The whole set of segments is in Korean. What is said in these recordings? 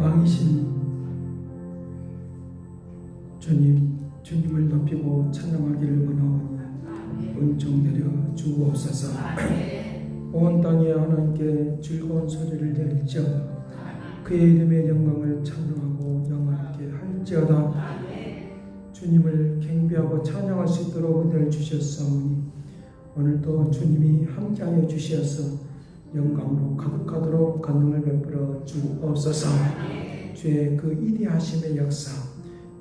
왕이신 주님, 주님을 높이고 찬양하기를 원하오니 은총 내려 주옵소서. 온 땅에 하나님께 즐거운 소리를 내릴지어다. 그의 이름의 영광을 찬양하고 영원하게 할지어다. 주님을 경배하고 찬양할 수 있도록 은혜를 주셨사오니 오늘도 주님이 함께하여 주시어서 영광으로 가득하도록 권능을 베풀어 주옵소서. 주의 그 이대하심의 역사,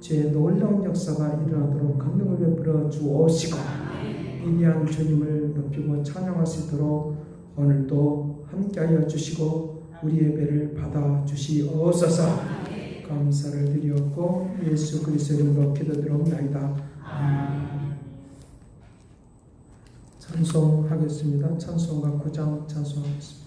주의 놀라운 역사가 일어나도록 권능을 베풀어 주옵시고 위대한 주님을 높이고 찬양할 수 있도록 오늘도 함께하여 주시고 우리 예배를 받아 주시옵소서. 감사를 드리옵고 예수 그리스도 이름으로 기도드리옵나이다. 찬송하겠습니다. 찬송가 9장 찬송하겠습니다.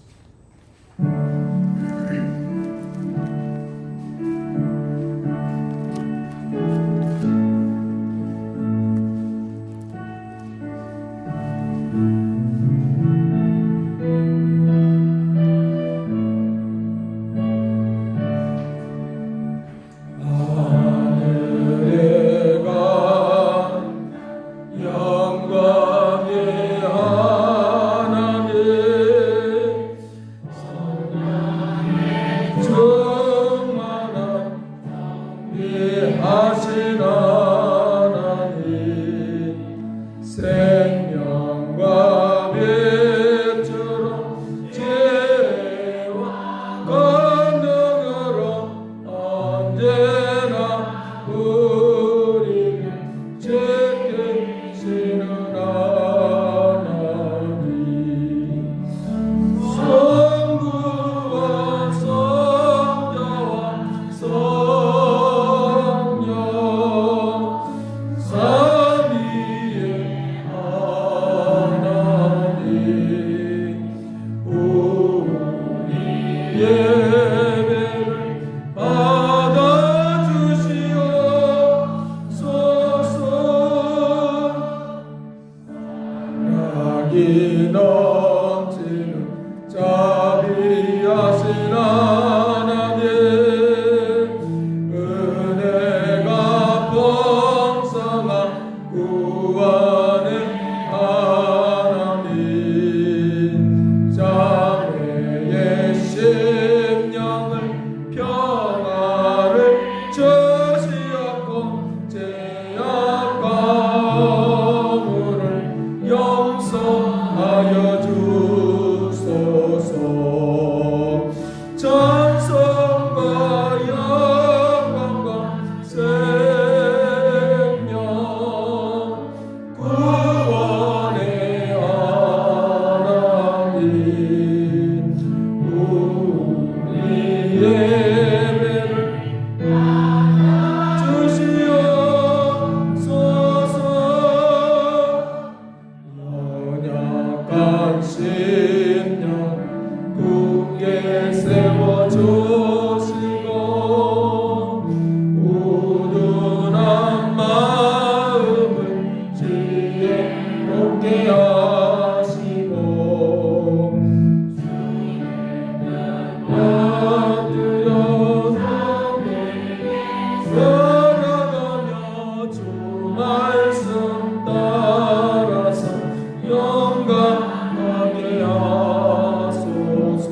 영광하게 하소서.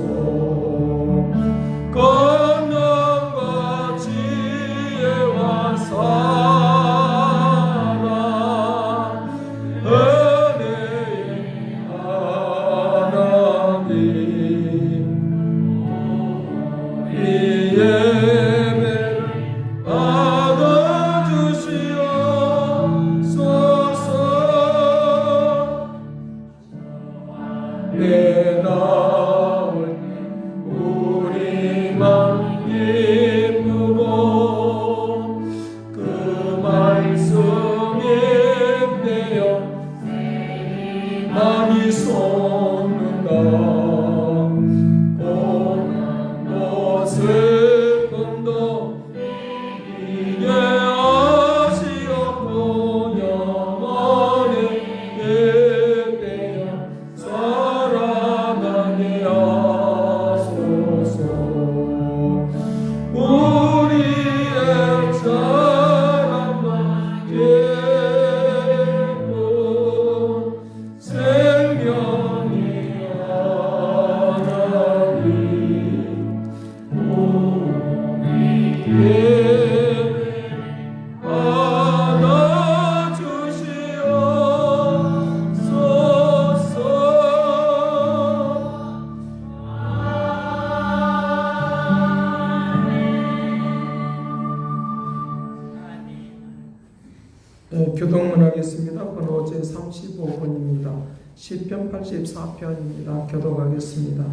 교동문 하겠습니다. 번호 제35번입니다. 시편 84편입니다. 교독하겠습니다.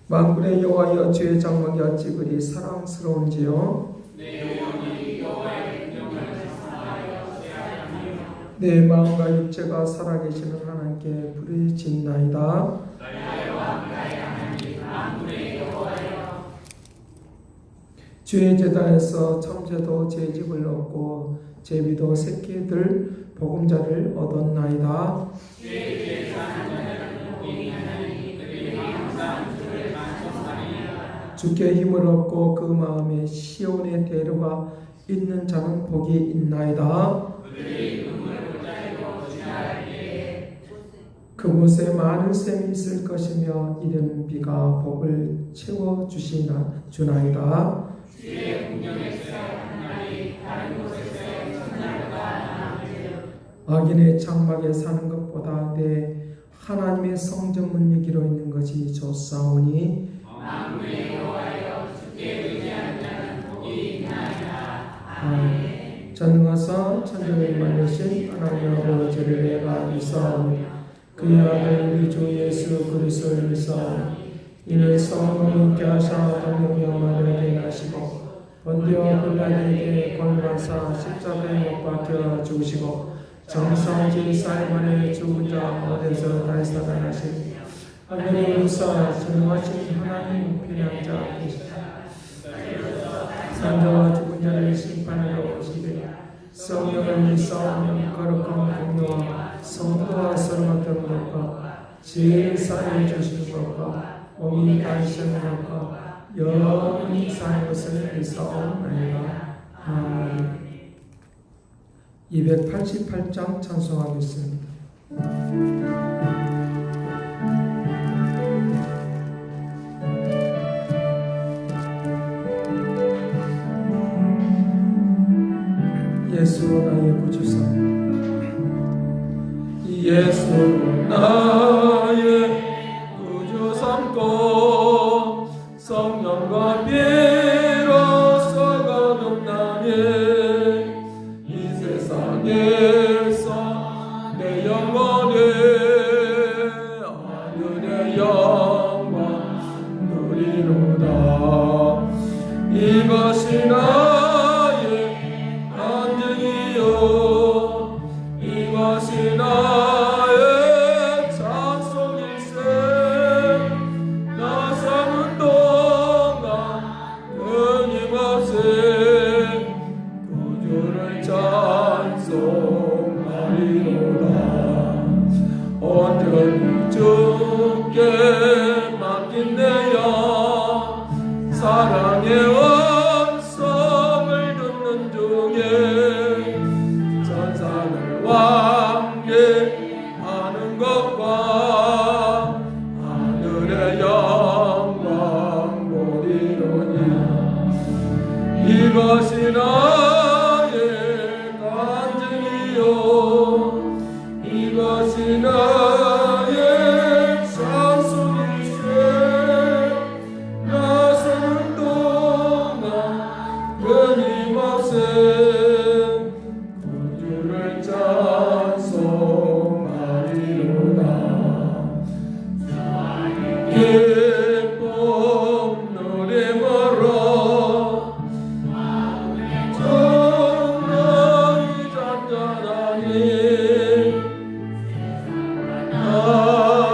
만군의 여호와여, 주의 장막이 어찌 그리 사랑스러운지요. 내 마음과 육체가 살아계시는 하나님께 부르짖나이다. 주의 제단에서 참새도 제 집을 얻고 제비도 새끼들 보금자를 얻었나이다. 주께 힘을 얻고 그 마음에 시온의 대로가 있는 자는 복이 있나이다. 그곳에 많은 샘이 있을 것이며 이른 비가 복을 채워 주나이다. 악인의 장막에 사는 것보다 내 하나님의 성전 문지기로 있는 것이 좋사오니 전능하사 천지를 만드신 하나님 아버지를 내가 믿사오니 그의 아들 우리 주 예수 그리스도를 믿사오니 이는 성령이 있게 하사 동역여 마리아에게 나시고 본디오 빌라도에게 권고하사 십자가에 못 박혀 죽으시고 정성지 사이먼의 죽은 자 가운데서 다시 살아나신 하늘의 의사 전능하신 하나님 편향자 계시다. 산자와 죽은 자를 심판하러 오시되 성령을 믿사오며 거룩한 공로와 성도와 서로 맡은 것과 지혜를 쌓여 주시는 것과 몸이 다시는 것과 영원히 사는 것을 믿사옵나이다. 아멘. 288장 찬송하겠습니다. 예수 나의 구주사, 예수 나의 구주 삼고 성령과 비로소 거듭나니 이 세상에서 내 영혼이 하늘의 영광 누리로다. 이것이 나의 안증이요 이것이 나의 찬송일세. 나 사는 동안 끊임없이 구주를 찬송하리로다. 온전히 주께 맡긴 내 영 사랑의 음성을 듣는 중에 천사를 왕래하는 것과 하늘의 영광 보리로니 이것이 나의 간증이요 이것이 나의 찬송일세. 나 사는 동안 끊임없이 구주를 찬송하리로다. 기쁨 누림으로 정령이 잔잔하니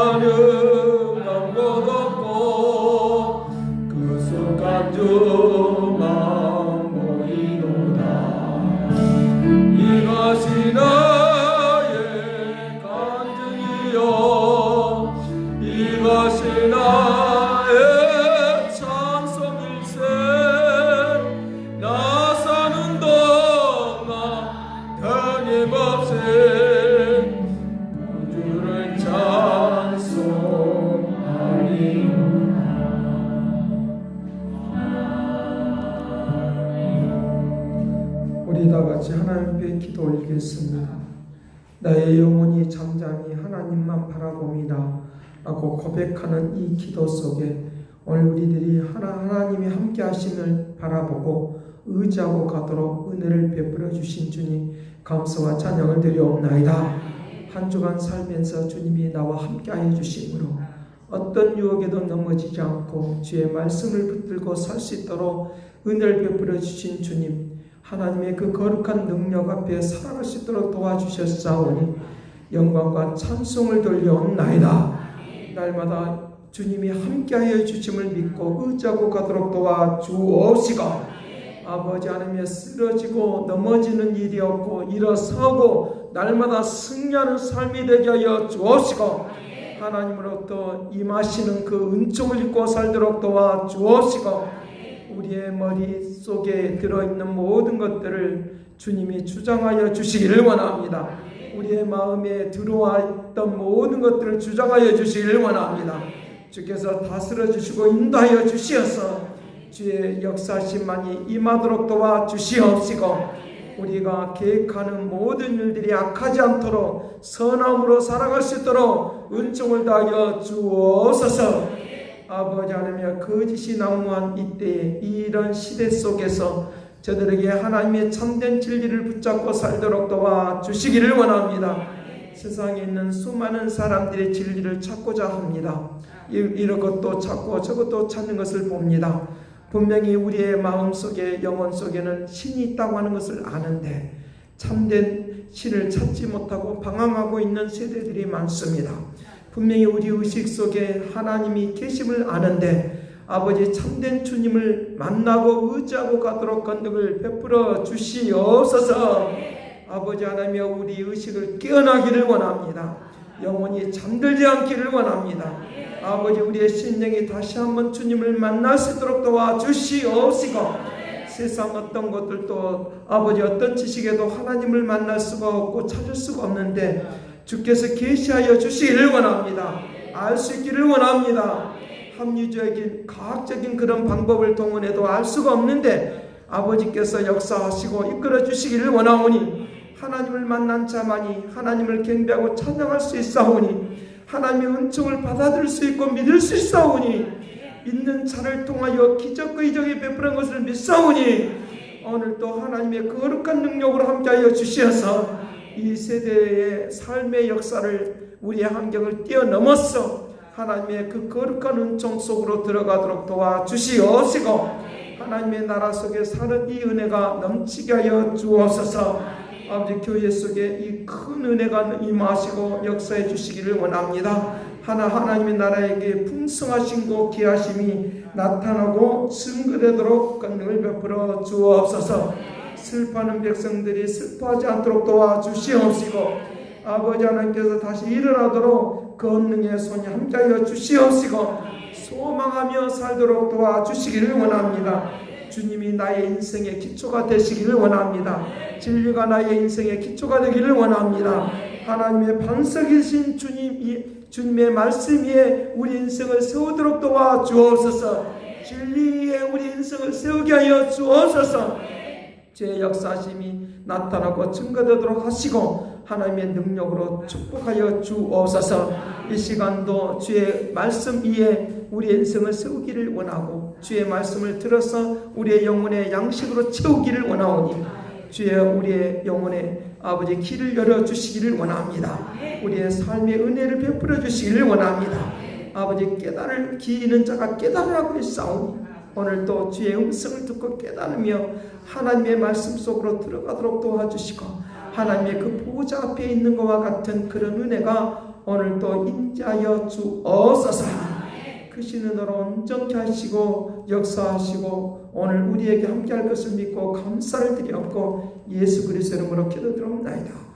아름다운 것 없고 그 순간 주만 보이노라. 이것이 나의 간증이요 이것이 나의 찬송일세. 나 사는 동안 끊임없이 구주를 찬송하리로다. 우리 다같이 하나님 앞에 기도 올리겠습니다. 나의 영혼이 잠잠히 하나님만 바라봅니다 라고 고백하는 이 기도 속에 오늘 우리들이 하나님이 함께 하심을 바라보고 의지하고 가도록 은혜를 베풀어 주신 주님 감사와 찬양을 드리옵나이다. 한 주간 살면서 주님이 나와 함께하여 주심으로 어떤 유혹에도 넘어지지 않고 주의 말씀을 붙들고 살 수 있도록 은혜를 베풀어 주신 주님, 하나님의 그 거룩한 능력 앞에 살아갈 수 있도록 도와주셨사오니 영광과 찬송을 돌려옵나이다. 날마다 주님이 함께하여 주심을 믿고 의지하고 가도록 도와주옵시고, 아버지 하나님의 쓰러지고 넘어지는 일이 없고 일어서고 날마다 승리하는 삶이 되게 하여 주옵시고, 하나님으로부터 임하시는 그 은총을 입고 살도록 도와주옵시고, 우리의 머릿속에 들어있는 모든 것들을 주님이 주장하여 주시기를 원합니다. 우리의 마음에 들어와 있던 모든 것들을 주장하여 주시기를 원합니다. 주께서 다스려 주시고 인도하여 주시어서 주의 역사심만이 임하도록 도와주시옵시고, 우리가 계획하는 모든 일들이 악하지 않도록 선함으로 살아갈 수 있도록 은총을 다하여 주옵소서. 아버지 하나님, 거짓이 난무한 이때에 이런 시대 속에서 저들에게 하나님의 참된 진리를 붙잡고 살도록 도와주시기를 원합니다. 세상에 있는 수많은 사람들의 진리를 찾고자 합니다. 이런 것도 찾고 저것도 찾는 것을 봅니다. 분명히 우리의 마음속에 영혼 속에는 신이 있다고 하는 것을 아는데 참된 신을 찾지 못하고 방황하고 있는 세대들이 많습니다. 분명히 우리 의식 속에 하나님이 계심을 아는데 아버지 참된 주님을 만나고 의지하고 가도록 권능을 베풀어 주시옵소서. 아버지 하나님여, 우리 의식을 깨어나기를 원합니다. 영혼이 잠들지 않기를 원합니다. 아버지, 우리의 심령이 다시 한번 주님을 만날 수 있도록 도와주시옵시고, 세상 어떤 것들도 아버지 어떤 지식에도 하나님을 만날 수가 없고 찾을 수가 없는데 주께서 계시하여 주시기를 원합니다. 알 수 있기를 원합니다. 합리적인 과학적인 그런 방법을 동원해도 알 수가 없는데 아버지께서 역사하시고 이끌어 주시기를 원하오니, 하나님을 만난 자만이 하나님을 경배하고 찬양할 수 있사오니, 하나님의 은총을 받아들일 수 있고 믿을 수 있사오니, 믿는 자를 통하여 기적과 이적이 베푸는 것을 믿사오니, 오늘도 하나님의 거룩한 능력으로 함께하여 주시어서 이 세대의 삶의 역사를, 우리의 환경을 뛰어넘어서 하나님의 그 거룩한 은총 속으로 들어가도록 도와주시옵시고, 하나님의 나라 속에 사는 이 은혜가 넘치게 하여 주옵소서. 아버지, 교회 속에 이 큰 은혜가 임하시고 역사해 주시기를 원합니다. 하나님의 나라에게 풍성하신 귀하심이 나타나고 증거되도록 권능을 베풀어 주옵소서. 슬퍼하는 백성들이 슬퍼하지 않도록 도와주시옵시고, 아버지 하나님께서 다시 일어나도록 권능의 손이 함께하여 주시옵시고, 소망하며 살도록 도와주시기를 원합니다. 주님이 나의 인생의 기초가 되시기를 원합니다. 진리가 나의 인생의 기초가 되기를 원합니다. 하나님의 반석이신 주님의 말씀 위에 우리 인생을 세우도록 도와주옵소서. 진리 위에 우리 인생을 세우게 하여 주옵소서. 주의 역사심이 나타나고 증거되도록 하시고 하나님의 능력으로 축복하여 주옵소서. 이 시간도 주의 말씀 위에 우리 인생을 세우기를 원하고 주의 말씀을 들어서 우리의 영혼의 양식으로 채우기를 원하오니, 주의 우리의 영혼에 아버지 길을 열어주시기를 원합니다. 우리의 삶의 은혜를 베풀어 주시기를 원합니다. 아버지, 깨달을 기 있는 자가 깨달으라고 했사오니 오늘도 주의 음성을 듣고 깨달으며 하나님의 말씀 속으로 들어가도록 도와주시고, 하나님의 그 보호자 앞에 있는 것과 같은 그런 은혜가 오늘도 임재하여 주옵소서. 그 신은으로 온전케 하시고 역사하시고 오늘 우리에게 함께할 것을 믿고 감사를 드리옵고 예수 그리스도의 이름으로 기도드립나이다.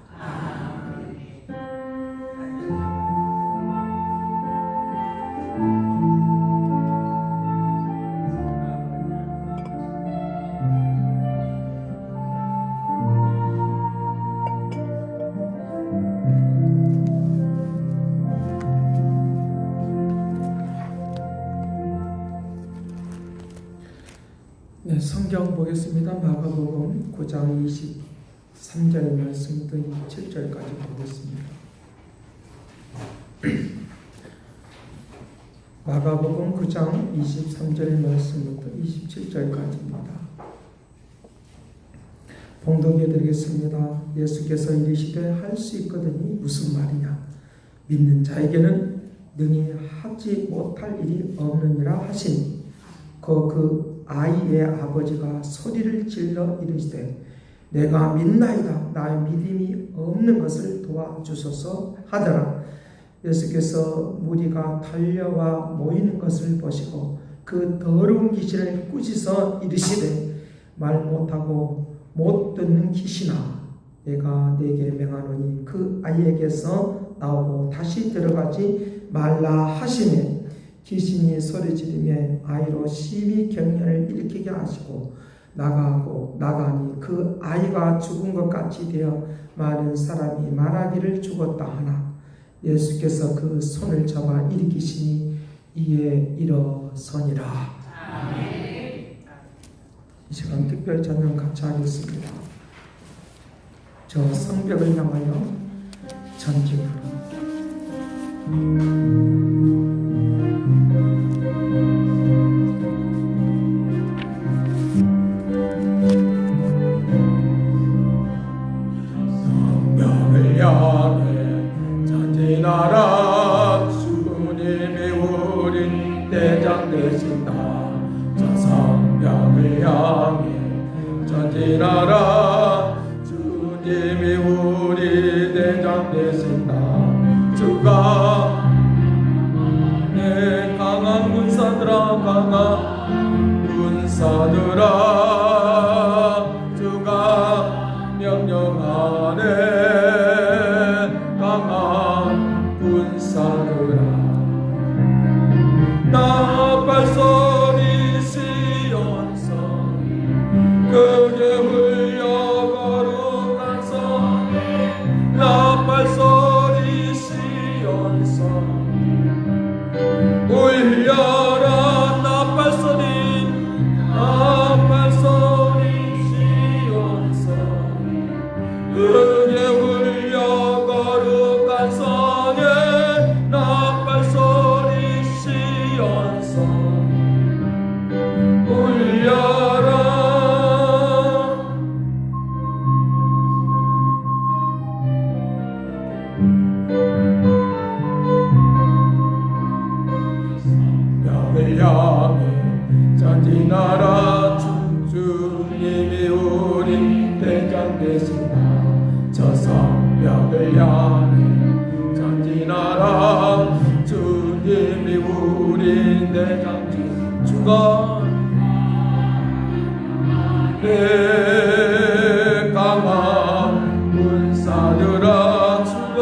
네, 성경 보겠습니다. 마가복음 9장 23절 말씀부터 27절까지 보겠습니다. 마가복음 9장 23절 말씀부터 27절까지입니다. 봉독해 드리겠습니다. 예수께서 이르시되 할 수 있거든이 무슨 말이냐? 믿는 자에게는 능히 하지 못할 일이 없느니라 하시니 그 아이의 아버지가 소리를 질러 이르시되 내가 믿나이다. 나의 믿음이 없는 것을 도와주소서 하더라. 예수께서 무리가 달려와 모이는 것을 보시고 그 더러운 귀신을 꾸짖어 이르시되 말 못하고 못 듣는 귀신아, 내가 네게 명하노니 그 아이에게서 나오고 다시 들어가지 말라 하시매 귀신이 소리지르며 아이로 심히 경련을 일으키게 하시고 나가니 그 아이가 죽은 것 같이 되어 많은 사람이 말하기를 죽었다 하나 예수께서 그 손을 잡아 일으키시니 이에 일어서니라. 이 시간 특별 찬양 같이 하겠습니다. 저 성벽을 향하여 전진으로 성벽을 향해 전진하라. 주님이 우린 대장 되신다. 저 성벽을 향해 전진하라. 주님이 우리 대장 되신다. 주가 내 강한 군사들아, 강한 군사들아, 주가 명령하네. 강한 군사들아, 나팔 소리 시온성 크게 울려 거룩한 성. 나팔 소리 시온성 울려라. 나팔 소리, 나팔 소리 시온성 크게 울려 거룩한 성에. 나팔 소리 시온성 울려라. 성벽을 향해 전진하라. 주님이 우린 대장 되신다. 저 성벽을 향해 전진하라. 주님이 우린 대장 되신다. 주가 내 강한 군사들아, 주가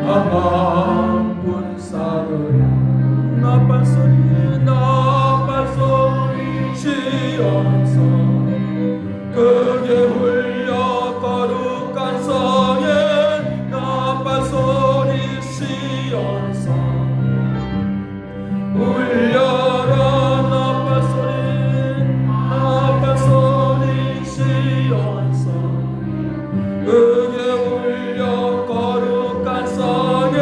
강한 군사들아. 나팔 소리, 나팔 소리 시온성 크게 울려 거룩한 성에. 나팔 소리 시온성 울려라. 나팔 소리, 나팔 소리 시온성 크게 울려 거룩한 성에.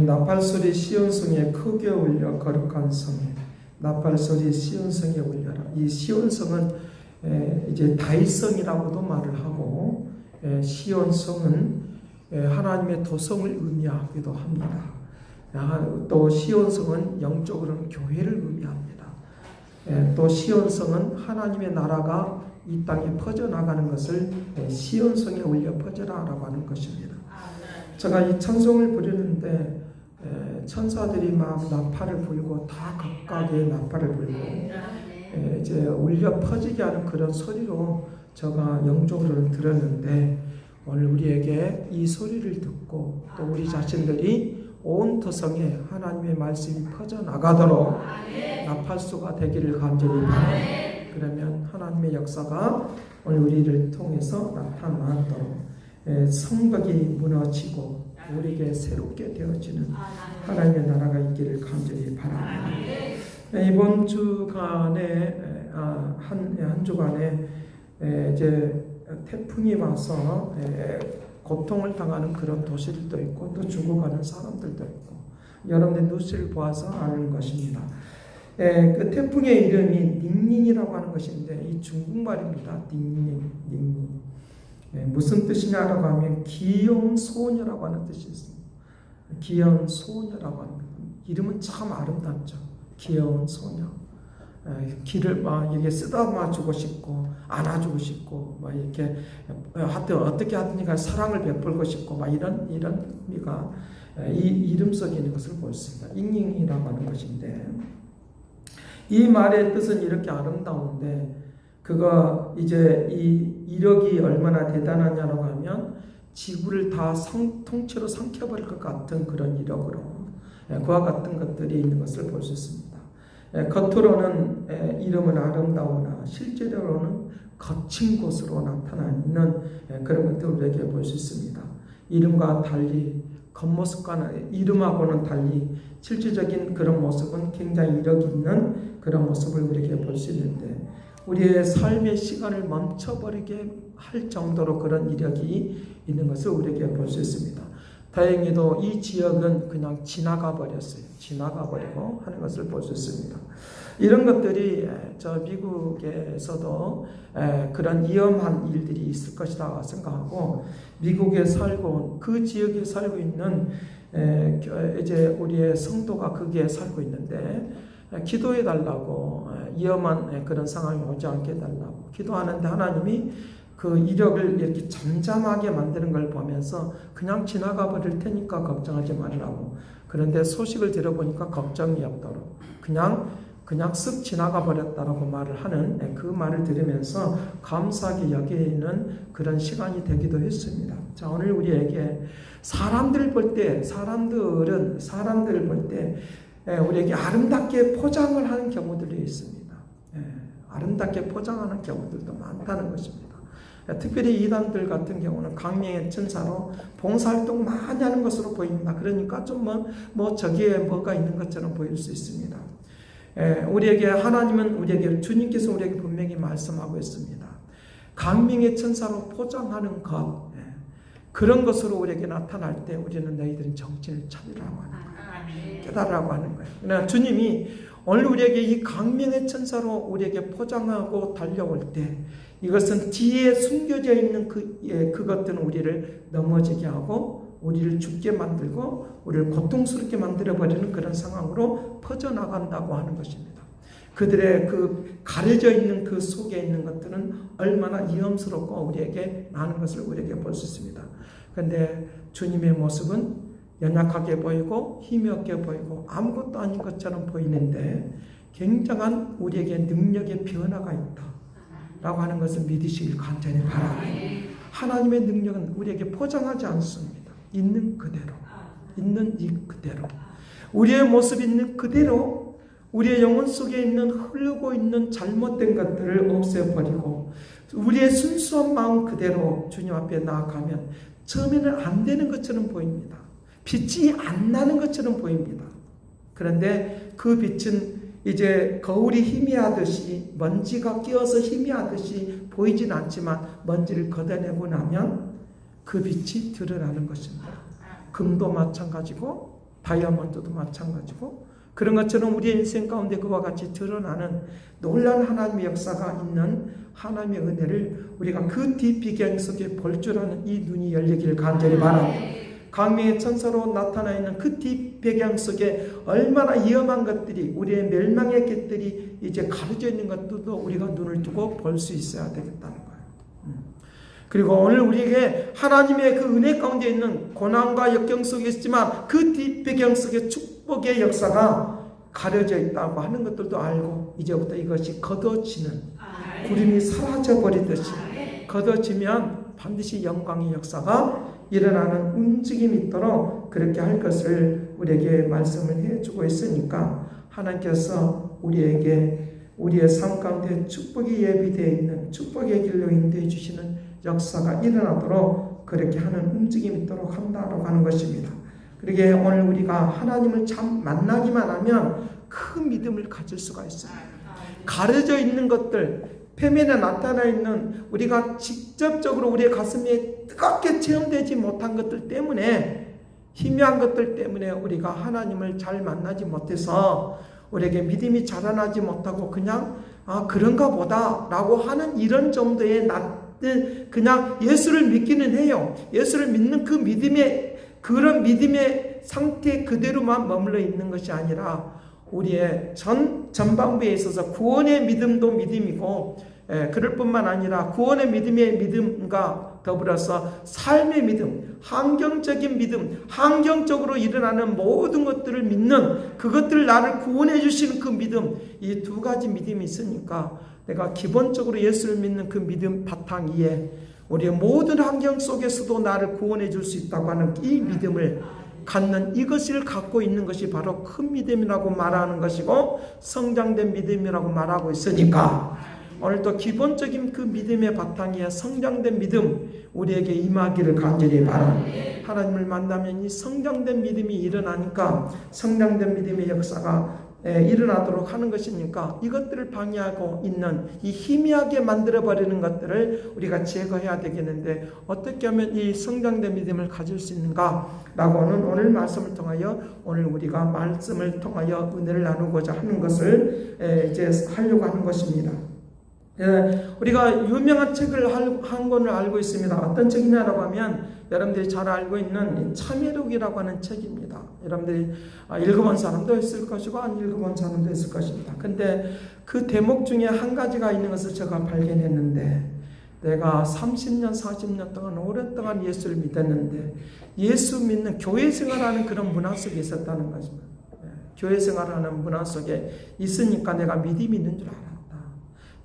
나팔소리 시온성에 크게 울려 거룩한 성에. 나팔소리 시온성에 울려라. 이 시온성은 이제 다윗성이라고도 말을 하고, 시온성은 하나님의 도성을 의미하기도 합니다. 또 시온성은 영적으로는 교회를 의미합니다. 또 시온성은 하나님의 나라가 이 땅에 퍼져나가는 것을 시온성에 울려 퍼져라라고 하는 것입니다. 제가 이 찬송을 부르는데 천사들이 막 나팔을 불고 다 각각의 나팔을 불고 이제 울려 퍼지게 하는 그런 소리로 제가 영적으로는 들었는데, 오늘 우리에게 이 소리를 듣고 또 우리 자신들이 온 토성에 하나님의 말씀이 퍼져나가도록 나팔수가 되기를 간절히 바랍니다. 그러면 하나님의 역사가 오늘 우리를 통해서 나타나도록 성벽이 무너지고 우리에게 새롭게 되어지는 하나님의 나라가 있기를 간절히 바랍니다. 이번 주간에 한 주간에 이제 태풍이 와서 고통을 당하는 그런 도시들도 있고 또 죽어가는 사람들도 있고 여러분들 뉴스를 보아서 아는 것입니다. 그 태풍의 이름이 닝닝이라고 하는 것인데 이 중국말입니다. 닝닝. 무슨 뜻이냐라고 하면 귀여운 소녀라고 하는 뜻이 있습니다. 귀여운 소녀라고 하는 것. 이름은 참 아름답죠. 귀여운 소녀. 길을 막 이렇게 쓰다마 주고 싶고 안아주고 싶고 막 이렇게 하여튼 어떻게 하든가 사랑을 베풀고 싶고 막 이런 의미가 이 이름 속에 있는 것을 볼 수 있습니다. 잉잉이라고 하는 것인데 이 말의 뜻은 이렇게 아름다운데 그가 이제 이 이력이 얼마나 대단하냐고 하면 지구를 다 통째로 삼켜버릴 것 같은 그런 이력으로 그와 같은 것들이 있는 것을 볼 수 있습니다. 겉으로는 이름은 아름다우나 실제로는 거친 곳으로 나타나 있는 그런 것들을 우리에게 볼 수 있습니다. 이름과 달리 겉모습과는 이름하고는 달리 실질적인 그런 모습은 굉장히 이력 있는 그런 모습을 우리에게 볼 수 있는데 우리의 삶의 시간을 멈춰버리게 할 정도로 그런 이력이 있는 것을 우리에게 볼 수 있습니다. 다행히도 이 지역은 그냥 지나가 버렸어요. 지나가 버리고 하는 것을 볼 수 있습니다. 이런 것들이 저 미국에서도 그런 위험한 일들이 있을 것이다 생각하고 미국에 살고 그 지역에 살고 있는 이제 우리의 성도가 거기에 살고 있는데 기도해 달라고 위험한 그런 상황이 오지 않게 해달라고 기도하는데 하나님이 그 이력을 이렇게 잠잠하게 만드는 걸 보면서 그냥 지나가 버릴 테니까 걱정하지 말라고. 그런데 소식을 들어보니까 걱정이 없도록 그냥 쓱 지나가 버렸다라고 말을 하는 그 말을 들으면서 감사하게 여기는 그런 시간이 되기도 했습니다. 자, 오늘 우리에게 사람들을 볼 때 우리에게 아름답게 포장을 하는 경우들이 있습니다. 아름답게 포장하는 경우들도 많다는 것입니다. 특별히 이단들 같은 경우는 강명의 천사로 봉사활동 많이 하는 것으로 보입니다. 그러니까 좀 저기에 뭐가 있는 것처럼 보일 수 있습니다. 우리에게 하나님은 주님께서 우리에게 분명히 말씀하고 있습니다. 강명의 천사로 포장하는 것 그런 것으로 우리에게 나타날 때 우리는 너희들은 정신을 차리라고 하는 거예요. 깨달으라고 하는 거예요. 그러나 주님이 오늘 우리에게 이 강명의 천사로 우리에게 포장하고 달려올 때 이것은 뒤에 숨겨져 있는 그것들은 우리를 넘어지게 하고 우리를 죽게 만들고 우리를 고통스럽게 만들어버리는 그런 상황으로 퍼져나간다고 하는 것입니다. 그들의 그 가려져 있는 그 속에 있는 것들은 얼마나 위험스럽고 우리에게 나는 것을 우리에게 볼 수 있습니다. 그런데 주님의 모습은 연약하게 보이고 힘이 없게 보이고 아무것도 아닌 것처럼 보이는데 굉장한 우리에게 능력의 변화가 있다 라고 하는 것을 믿으시길 간절히 바랍니다. 하나님의 능력은 우리에게 포장하지 않습니다. 있는 그대로 우리의 모습 있는 그대로 우리의 영혼 속에 있는 흐르고 있는 잘못된 것들을 없애버리고 우리의 순수한 마음 그대로 주님 앞에 나아가면 처음에는 안 되는 것처럼 보입니다. 빛이 안 나는 것처럼 보입니다. 그런데 그 빛은 이제 거울이 희미하듯이 먼지가 끼어서 희미하듯이 보이진 않지만 먼지를 걷어내고 나면 그 빛이 드러나는 것입니다. 금도 마찬가지고 다이아몬드도 마찬가지고 그런 것처럼 우리의 인생 가운데 그와 같이 드러나는 놀라운 하나님의 역사가 있는 하나님의 은혜를 우리가 그 뒷배경 속에 볼 줄 아는 이 눈이 열리기를 간절히 바랍니다. 강명의 천사로 나타나 있는 그 뒷배경 속에 얼마나 위험한 것들이 우리의 멸망의 것들이 이제 가려져 있는 것들도 우리가 눈을 두고 볼 수 있어야 되겠다는 거예요. 그리고 오늘 우리에게 하나님의 그 은혜 가운데 있는 고난과 역경 속에 있지만 그 뒷배경 속에 축복의 역사가 가려져 있다고 하는 것들도 알고 이제부터 이것이 걷어지는 구름이 사라져 버리듯이 거둬지면 반드시 영광의 역사가 일어나는 움직임이 있도록 그렇게 할 것을 우리에게 말씀을 해주고 있으니까 하나님께서 우리에게 우리의 삶 가운데 축복이 예비되어 있는 축복의 길로 인도해 주시는 역사가 일어나도록 그렇게 하는 움직임이 있도록 한다고 하는 것입니다. 그러게 오늘 우리가 하나님을 참 만나기만 하면 큰 믿음을 가질 수가 있어요. 가려져 있는 것들, 표면에 나타나 있는 우리가 직접적으로 우리의 가슴에 뜨겁게 체험되지 못한 것들 때문에, 희미한 것들 때문에 우리가 하나님을 잘 만나지 못해서 우리에게 믿음이 자라나지 못하고 그냥 그런가 보다 라고 하는 이런 정도의 그냥 예수를 믿기는 해요. 예수를 믿는 그 믿음의 그런 믿음의 상태 그대로만 머물러 있는 것이 아니라 우리의 전반부에 있어서 구원의 믿음도 믿음이고, 그럴 뿐만 아니라 구원의 믿음의 믿음과 더불어서 삶의 믿음, 환경적인 믿음, 환경적으로 일어나는 모든 것들을 믿는, 그것들 나를 구원해 주시는 그 믿음, 이 두 가지 믿음이 있으니까 내가 기본적으로 예수를 믿는 그 믿음 바탕 위에 우리의 모든 환경 속에서도 나를 구원해 줄 수 있다고 하는 이 믿음을 갖는, 이것을 갖고 있는 것이 바로 큰 믿음이라고 말하는 것이고 성장된 믿음이라고 말하고 있으니까 오늘도 기본적인 그 믿음의 바탕에 성장된 믿음 우리에게 임하기를 간절히 바랍니다. 하나님을 만나면 이 성장된 믿음이 일어나니까 성장된 믿음의 역사가 일어나도록 하는 것이니까 이것들을 방해하고 있는 이 희미하게 만들어버리는 것들을 우리가 제거해야 되겠는데 어떻게 하면 이 성장된 믿음을 가질 수 있는가 라고는 오늘 말씀을 통하여 오늘 우리가 말씀을 통하여 은혜를 나누고자 하는 것을 이제 하려고 하는 것입니다. 우리가 유명한 책을 한 권을 알고 있습니다. 어떤 책이냐라고 하면 여러분들이 잘 알고 있는 참회록이라고 하는 책입니다. 여러분들이 읽어본 사람도 있을 것이고 안 읽어본 사람도 있을 것입니다. 근데 그 대목 중에 한 가지가 있는 것을 제가 발견했는데, 내가 30년 40년 동안 오랫동안 예수를 믿었는데 예수 믿는 교회 생활하는 그런 문화 속에 있었다는 것입니다. 교회 생활하는 문화 속에 있으니까 내가 믿음이 있는 줄 알았다.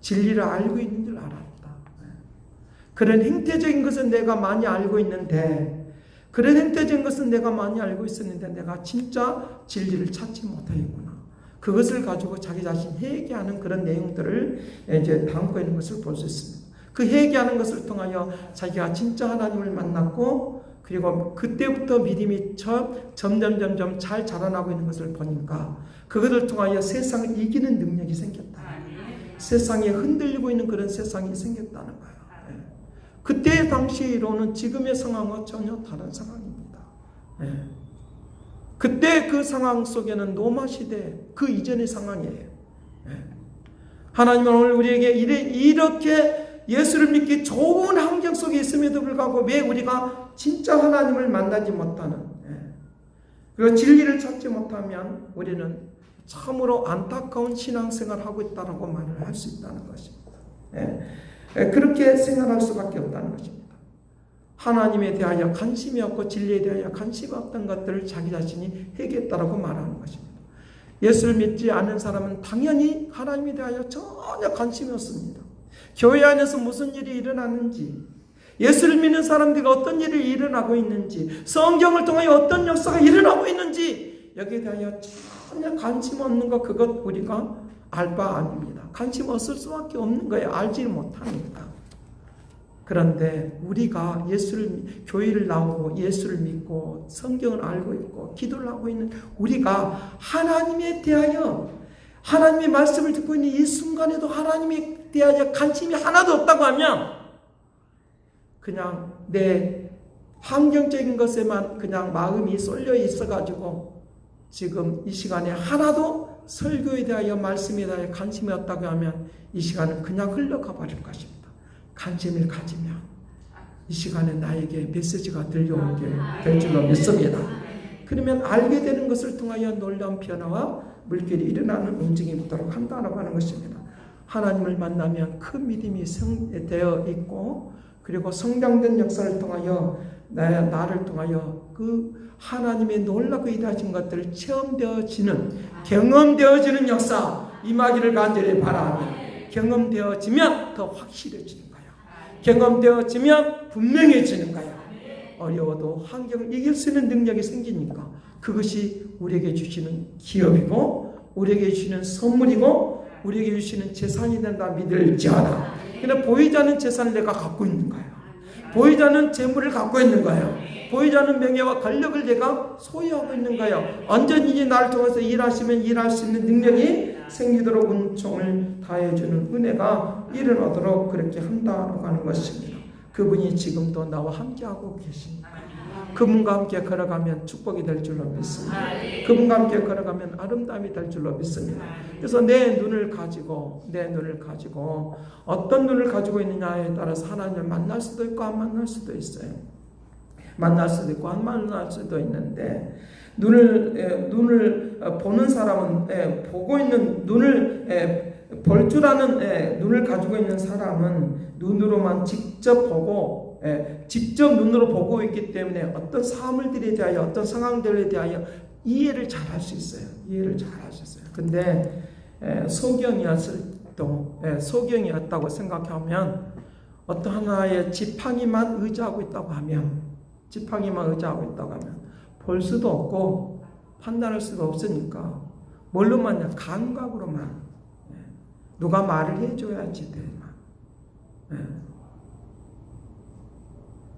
진리를 알고 있는 줄 알았다. 그런 행태적인 것은 내가 많이 알고 있는데, 그런 행태적인 것은 내가 많이 알고 있었는데 내가 진짜 진리를 찾지 못하겠구나. 그것을 가지고 자기 자신 회개하는 그런 내용들을 이제 담고 있는 것을 볼 수 있습니다. 그 회개하는 것을 통하여 자기가 진짜 하나님을 만났고, 그리고 그때부터 믿음이 점점 잘 자라나고 있는 것을 보니까 그것을 통하여 세상을 이기는 능력이 생겼다. 세상에 흔들리고 있는 그런 세상이 생겼다는 거예요. 그때 당시로는 지금의 상황과 전혀 다른 상황입니다. 그때 그 상황 속에는 로마 시대 그 이전의 상황이에요. 하나님은 오늘 우리에게 이렇게 예수를 믿기 좋은 환경 속에 있음에도 불구하고 왜 우리가 진짜 하나님을 만나지 못하는, 그리고 진리를 찾지 못하면 우리는 참으로 안타까운 신앙생활을 하고 있다고 말을 할 수 있다는 것입니다. 그렇게 생각할 수밖에 없다는 것입니다. 하나님에 대하여 관심이 없고 진리에 대하여 관심이 없던 것들을 자기 자신이 회개했다고 말하는 것입니다. 예수를 믿지 않는 사람은 당연히 하나님에 대하여 전혀 관심이 없습니다. 교회 안에서 무슨 일이 일어나는지, 예수를 믿는 사람들이 어떤 일이 일어나고 있는지, 성경을 통하여 어떤 역사가 일어나고 있는지 여기에 대하여 전혀 관심 없는 것, 그것 우리가 알 바 아닙니다. 관심 없을 수밖에 없는 거예요. 알지 못하니까. 그런데 우리가 교회를 나오고 예수를 믿고 성경을 알고 있고 기도를 하고 있는 우리가 하나님에 대하여, 하나님의 말씀을 듣고 있는 이 순간에도 하나님에 대하여 관심이 하나도 없다고 하면 그냥 내 환경적인 것에만 그냥 마음이 쏠려 있어가지고 지금 이 시간에 하나도 설교에 대하여 말씀에 대하여 관심이 없다고 하면 이 시간은 그냥 흘러가 버릴 것입니다. 관심을 가지면 이 시간에 나에게 메시지가 들려오게 될 줄로 믿습니다. 그러면 알게 되는 것을 통하여 놀라운 변화와 물결이 일어나는 움직임이 있도록 한다고 하는 것입니다. 하나님을 만나면 큰 믿음이 되어 있고, 그리고 성장된 역사를 통하여 나를 통하여 그 하나님의 놀랍고 위대하신 것들을 체험되어지는, 경험되어지는 역사 임하기를 간절히 바라며, 경험되어지면 더 확실해지는 거예요. 경험되어지면 분명해지는 거예요. 어려워도 환경을 이길 수 있는 능력이 생기니까 그것이 우리에게 주시는 기업이고 우리에게 주시는 선물이고 우리에게 주시는 재산이 된다 믿을지어다. 그러나 보이지 않는 재산을 내가 갖고 있는 거예요. 보이지 않는 재물을 갖고 있는 거예요. 보이지 않는 명예와 권력을 내가 소유하고 있는 거예요. 언제든지 나를 통해서 일하시면 일할 수 있는 능력이 생기도록 은총을 다해주는 은혜가 일어나도록 그렇게 한다고 하는 것입니다. 그분이 지금도 나와 함께하고 계십니다. 그분과 함께 걸어가면 축복이 될 줄로 믿습니다. 그분과 함께 걸어가면 아름다움이 될 줄로 믿습니다. 그래서 내 눈을 가지고 어떤 눈을 가지고 있느냐에 따라서 하나님을 만날 수도 있고 안 만날 수도 있어요. 만날 수도 있고 안 만날 수도 있는데 눈을 보는 사람은 보고 있는 눈을 볼 줄 아는 눈을 가지고 있는 사람은 눈으로만 직접 보고 직접 눈으로 보고 있기 때문에 어떤 사물들에 대하여 어떤 상황들에 대하여 이해를 잘 할 수 있어요. 이해를 잘 할 수 있어요. 근데 소경이었다고 생각하면 어떤 하나의 지팡이만 의지하고 있다고 하면 볼 수도 없고 판단할 수도 없으니까 뭘로만 감각으로만 누가 말을 해줘야지 되만.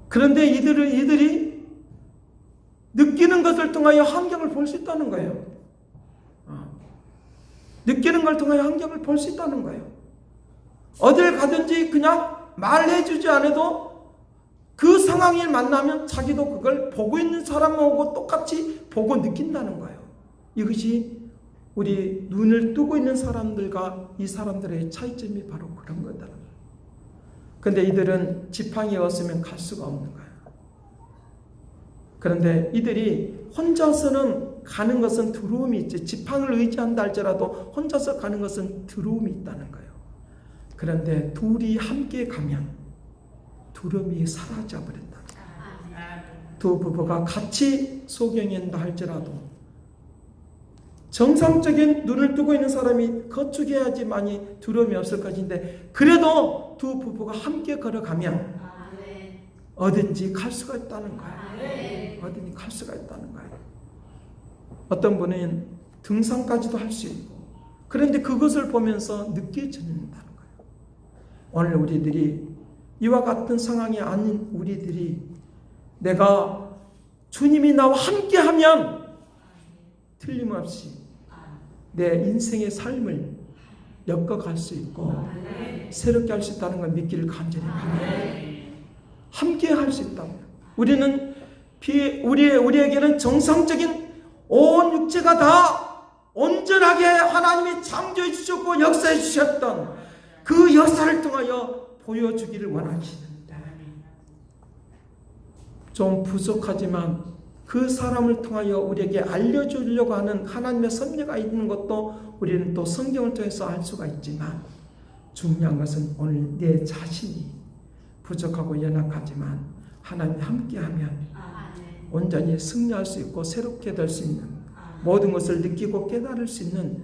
그런데 이들이 느끼는 것을 통하여 환경을 볼 수 있다는 거예요. 느끼는 걸 통하여 환경을 볼 수 있다는 거예요. 어딜 가든지 그냥 말해주지 않아도 그 상황을 만나면 자기도 그걸 보고 있는 사람하고 똑같이 보고 느낀다는 거예요. 이것이 우리 눈을 뜨고 있는 사람들과 이 사람들의 차이점이 바로 그런 거다. 그런데 이들은 지팡이였으면 갈 수가 없는 거예요. 그런데 이들이 혼자서는 가는 것은 두려움이 있지. 지팡이를 의지한다 할지라도 혼자서 가는 것은 두려움이 있다는 거예요. 그런데 둘이 함께 가면 두려움이 사라져 버린다. 두 부부가 같이 소경인다 할지라도 정상적인 눈을 뜨고 있는 사람이 거축해야지만이 두려움이 없을 것인데 그래도 두 부부가 함께 걸어가면 어딘지 갈 수가 있다는 거예요. 어딘지 갈 수가 있다는 거예요. 어떤 분은 등산까지도 할 수 있고 그런데 그것을 보면서 느껴진다는 거예요. 오늘 우리들이 이와 같은 상황이 아닌 우리들이 내가 주님이 나와 함께하면 틀림없이 내 인생의 삶을 엮어갈 수 있고 새롭게 할 수 있다는 걸 믿기를 간절히 바랍니다. 함께 할 수 있다면 우리에게는 정상적인 온 육체가 다 온전하게 하나님이 창조해 주셨고 역사해 주셨던 그 역사를 통하여 보여주기를 원하시는데 좀 부족하지만 그 사람을 통하여 우리에게 알려주려고 하는 하나님의 섭리가 있는 것도 우리는 또 성경을 통해서 알 수가 있지만 중요한 것은 오늘 내 자신이 부족하고 연약하지만 하나님이 함께하면 온전히 승리할 수 있고 새롭게 될 수 있는 모든 것을 느끼고 깨달을 수 있는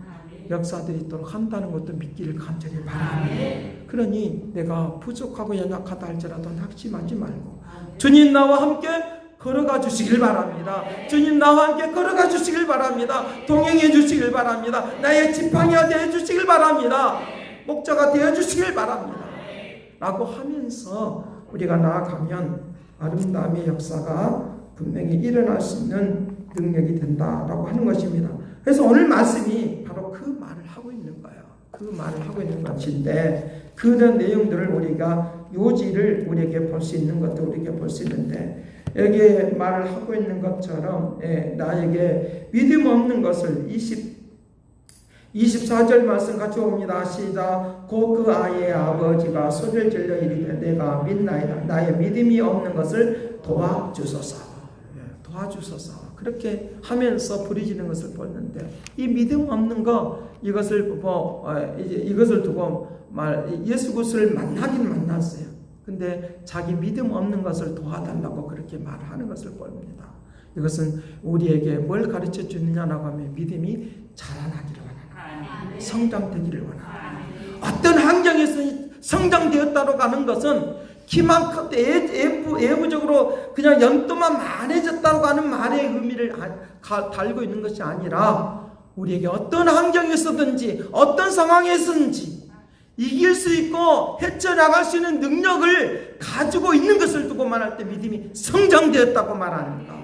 역사들이 있도록 한다는 것도 믿기를 간절히 바랍니다. 그러니 내가 부족하고 연약하다 할지라도 낙심하지 말고 주님 나와 함께 걸어가 주시길 바랍니다. 주님 나와 함께 걸어가 주시길 바랍니다. 동행해 주시길 바랍니다. 나의 지팡이가 되어 주시길 바랍니다. 목자가 되어 주시길 바랍니다. 라고 하면서 우리가 나아가면 아름다움의 역사가 분명히 일어날 수 있는 능력이 된다라고 하는 것입니다. 그래서 오늘 말씀이 바로 그 말을 하고 있는 거예요. 그 말을 하고 있는 것인데 그런 내용들을 우리가 요지를 우리에게 볼 수 있는 것도 우리에게 볼 수 있는데 여기에 말을 하고 있는 것처럼 나에게 믿음 없는 것을 24절 말씀 같이 옵니다. 시작. 곧 그 아이의 아버지가 소리를 질러 이르되 내가 믿나이다. 나의 믿음이 없는 것을 도와주소서. 도와주소서. 그렇게 하면서 부르짖는 것을 보는데 이 믿음 없는 거 이것을 두고 예수 그리스도를 만나긴 만났어요. 근데 자기 믿음 없는 것을 도와달라고 그렇게 말하는 것을 봅니다. 이것은 우리에게 뭘 가르쳐 주느냐라고 하면 믿음이 자라나기를 원하는, 성장되기를 원하는, 어떤 환경에서 성장되었다고 하는 것은 키만 컸다, 예부적으로 그냥 연도만 많아졌다고 하는 말의 의미를 달고 있는 것이 아니라 우리에게 어떤 환경에서든지 어떤 상황에서든지 이길 수 있고 헤쳐나갈 수 있는 능력을 가지고 있는 것을 두고 말할 때 믿음이 성장되었다고 말합니다.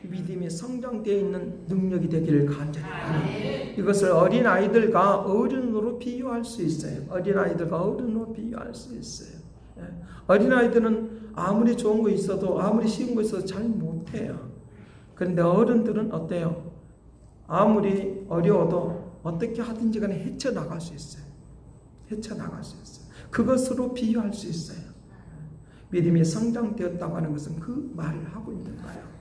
믿음이 성장되어 있는 능력이 되기를 간절히 바랍니다. 이것을 어린아이들과 어른으로 비유할 수 있어요. 어린아이들과 어른으로 비유할 수 있어요. 어린아이들은 아무리 좋은 거 있어도, 아무리 쉬운 거 있어도 잘 못해요. 그런데 어른들은 어때요? 아무리 어려워도 어떻게 하든지 간에 헤쳐나갈 수 있어요. 헤쳐나갈 수 있어요. 그것으로 비유할 수 있어요. 믿음이 성장되었다고 하는 것은 그 말을 하고 있는 거예요.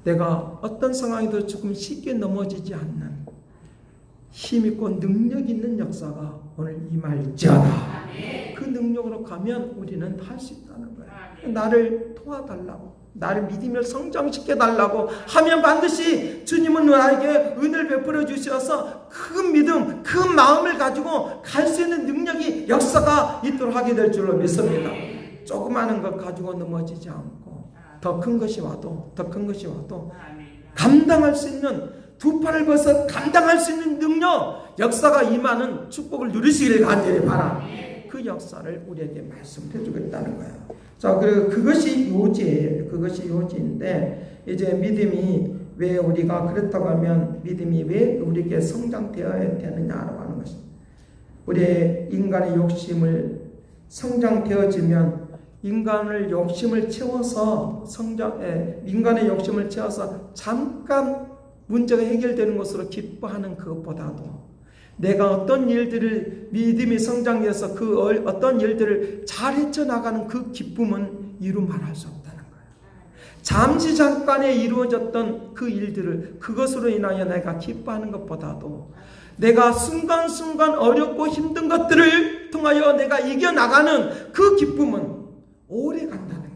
내가 어떤 상황에도 조금 쉽게 넘어지지 않는 힘있고 능력 있는 역사가 오늘 임할지어다. 그 능력으로 가면 우리는 할 수 있다는 거예요. 나를 도와달라고, 나를 믿음을 성장시켜달라고 하면 반드시 주님은 나에게 은혜를 베풀어 주셔서 큰 믿음, 큰 마음을 가지고 갈 수 있는 능력이, 역사가 있도록 하게 될 줄로 믿습니다. 조그마한 것 가지고 넘어지지 않고 더 큰 것이 와도 감당할 수 있는, 두 팔을 벗어 감당할 수 있는 능력, 역사가 임하는 축복을 누리시기를 간절히 바랍니다. 그 역사를 우리에게 말씀해 주겠다는 거예요. 자, 그리고 그것이 요지예요. 그것이 요지인데, 이제 믿음이 왜 우리가 그렇다고 하면 믿음이 왜 우리에게 성장되어야 되느냐라고 하는 것입니다. 우리의 인간의 욕심을 성장되어지면 인간의 욕심을 채워서 인간의 욕심을 채워서 잠깐 문제가 해결되는 것으로 기뻐하는 그것보다도 내가 어떤 일들을 믿음이 성장해서 그 어떤 일들을 잘 헤쳐나가는 그 기쁨은 이루 말할 수 없다는 거예요. 잠시 잠깐에 이루어졌던 그 일들을, 그것으로 인하여 내가 기뻐하는 것보다도 내가 순간순간 어렵고 힘든 것들을 통하여 내가 이겨나가는 그 기쁨은 오래 간다는 거예요.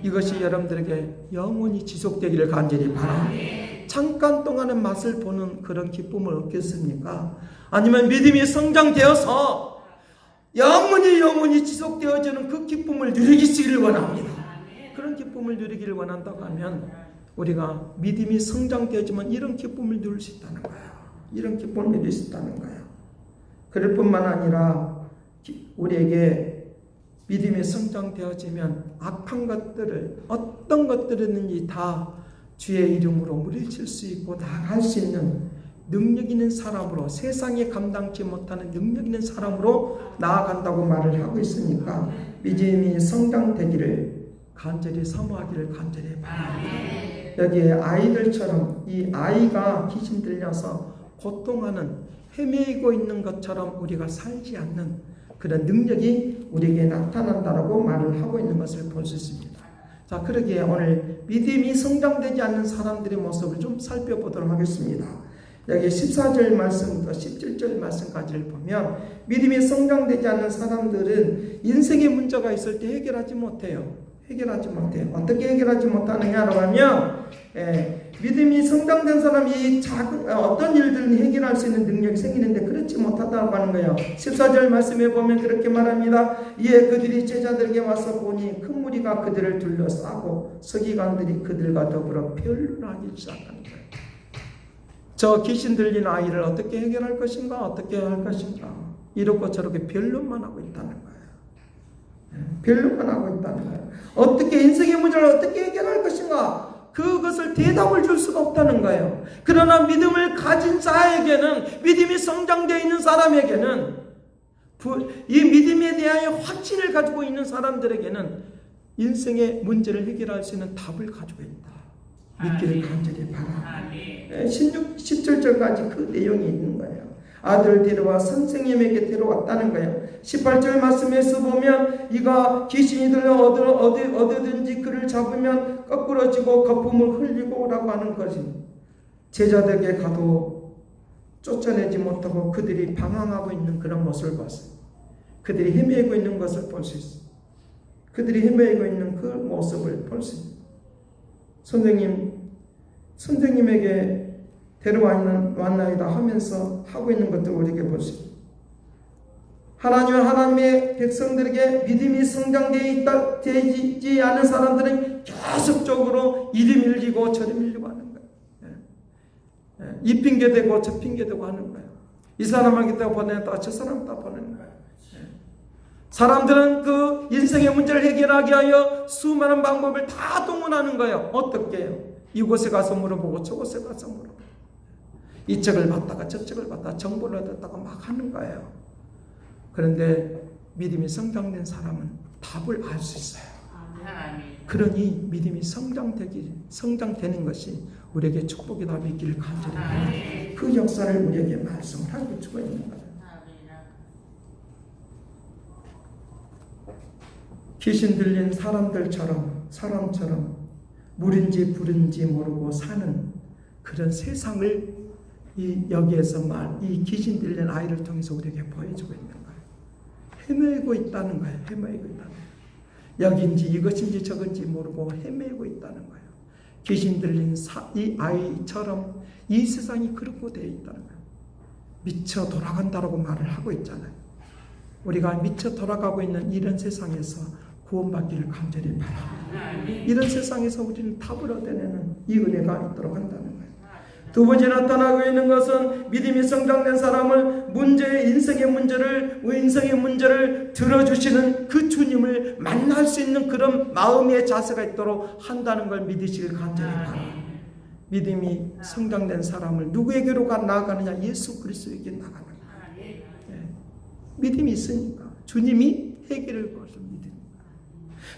이것이 여러분들에게 영원히 지속되기를 간절히 바랍니다. 잠깐 동안의 맛을 보는 그런 기쁨을 얻겠습니까? 아니면 믿음이 성장되어서 영원히 지속되어지는 그 기쁨을 누리기를 원합니다. 그런 기쁨을 누리기를 원한다고 하면 우리가 믿음이 성장되어지면 이런 기쁨을 누릴 수 있다는 거예요. 이런 기쁨을 누릴 수 있다는 거예요. 그럴 뿐만 아니라 우리에게 믿음이 성장되어지면 악한 것들을, 어떤 것들이든지 다 주의 이름으로 물리칠 수 있고 나아갈 수 있는 능력 있는 사람으로, 세상에 감당치 못하는 능력 있는 사람으로 나아간다고 말을 하고 있으니까 믿음이 성장되기를 간절히 사모하기를 간절히 바랍니다. 여기에 아이들처럼 이 아이가 귀신 들려서 고통하는, 헤매이고 있는 것처럼 우리가 살지 않는 그런 능력이 우리에게 나타난다라고 말을 하고 있는 것을 볼 수 있습니다. 자, 그러기에 오늘 믿음이 성장되지 않는 사람들의 모습을 좀 살펴보도록 하겠습니다. 여기 14절 말씀부터 17절 말씀까지를 보면 믿음이 성장되지 않는 사람들은 인생의 문제가 있을 때 해결하지 못해요. 어떻게 해결하지 못하느냐라고 하면 믿음이 성장된 사람이 어떤 일들은 해결할 수 있는 능력이 생기는데 그렇지 못하다고 하는 거예요. 14절 말씀에 보면 그렇게 말합니다. 이에 그들이 제자들에게 와서 보니 큰 무리가 그들을 둘러싸고 서기관들이 그들과 더불어 변론하기 시작하는 거예요. 저 귀신 들린 아이를 어떻게 해결할 것인가, 어떻게 할 것인가, 이렇고 저렇게 변론만 하고 있다는 거예요. 변론만 하고 있다는 거예요. 어떻게 인생의 문제를 어떻게 해결할 것인가, 그것을 대답을 줄 수가 없다는 거예요. 그러나 믿음을 가진 자에게는, 믿음이 성장되어 있는 사람에게는, 이 믿음에 대하여 확신을 가지고 있는 사람들에게는 인생의 문제를 해결할 수 있는 답을 가지고 있다. 믿기를 간절히 바랍니다. 17절까지 그 내용이 있는 거예요. 아들을 데려와 선생님에게 데려왔다는 거예요. 18절 말씀에서 보면 이가 귀신이 들려 어디든지 그를 잡으면 거꾸러지고 거품을 흘리고 라고 하는 것이, 제자들에게 가도 쫓아내지 못하고 그들이 방황하고 있는 그런 모습을 봤어요. 그들이 헤매고 있는 것을 볼 수 있어요. 그들이 헤매고 있는 그 모습을 볼 수 있어요. 선생님에게 데려왔나이다 하면서 하고 있는 것들 우리에게 볼 수 있어요. 하나님의 백성들에게 믿음이 성장되지 않은 사람들은 계속적으로 이리 밀리고 저리 밀리고 하는 거예요. 이 핑계대고 저 핑계대고 하는 거예요. 이 사람에게 보내다 저 사람에다 보내는 거예요. 사람들은 그 인생의 문제를 해결하기 위하여 수많은 방법을 다 동원하는 거예요. 어떻게 해요? 이곳에 가서 물어보고 저곳에 가서 물어보고 이 책을 받다가 저 책을 받다가 정보를 얻었다가 막 하는 거예요. 그런데 믿음이 성장된 사람은 답을 알 수 있어요. 그러니 믿음이 성장되는 것이 우리에게 축복이 다 있기를 간절히 그 역사를 우리에게 말씀을 하고 주고 있는 거예요. 귀신 들린 사람처럼 물인지 불인지 모르고 사는 그런 세상을 여기에서 이 귀신 들린 아이를 통해서 우리에게 보여주고 있는 거예요. 헤매고 있다는 거예요. 헤매고 있다는 거예요. 여기인지 이것인지 저건지 모르고 헤매고 있다는 거예요. 귀신 들린 이 아이처럼 이 세상이 그렇게 되어 있다는 거예요. 미쳐 돌아간다라고 말을 하고 있잖아요. 우리가 미쳐 돌아가고 있는 이런 세상에서 구원받기를 간절히 바랍니다. 이런 세상에서 우리는 답을 얻어내는 이 은혜가 있도록 한다는 거예요. 두 번째 나타나고 있는 것은 믿음이 성장된 사람을 인생의 문제를 들어주시는 그 주님을 만날 수 있는 그런 마음의 자세가 있도록 한다는 걸 믿으시길 간절히 바랍니다. 믿음이 성장된 사람을 누구에게로 나아가느냐? 예수 그리스도에게 나가는 거예요. 믿음이 있으니까 주님이 해결할 것을 믿으니까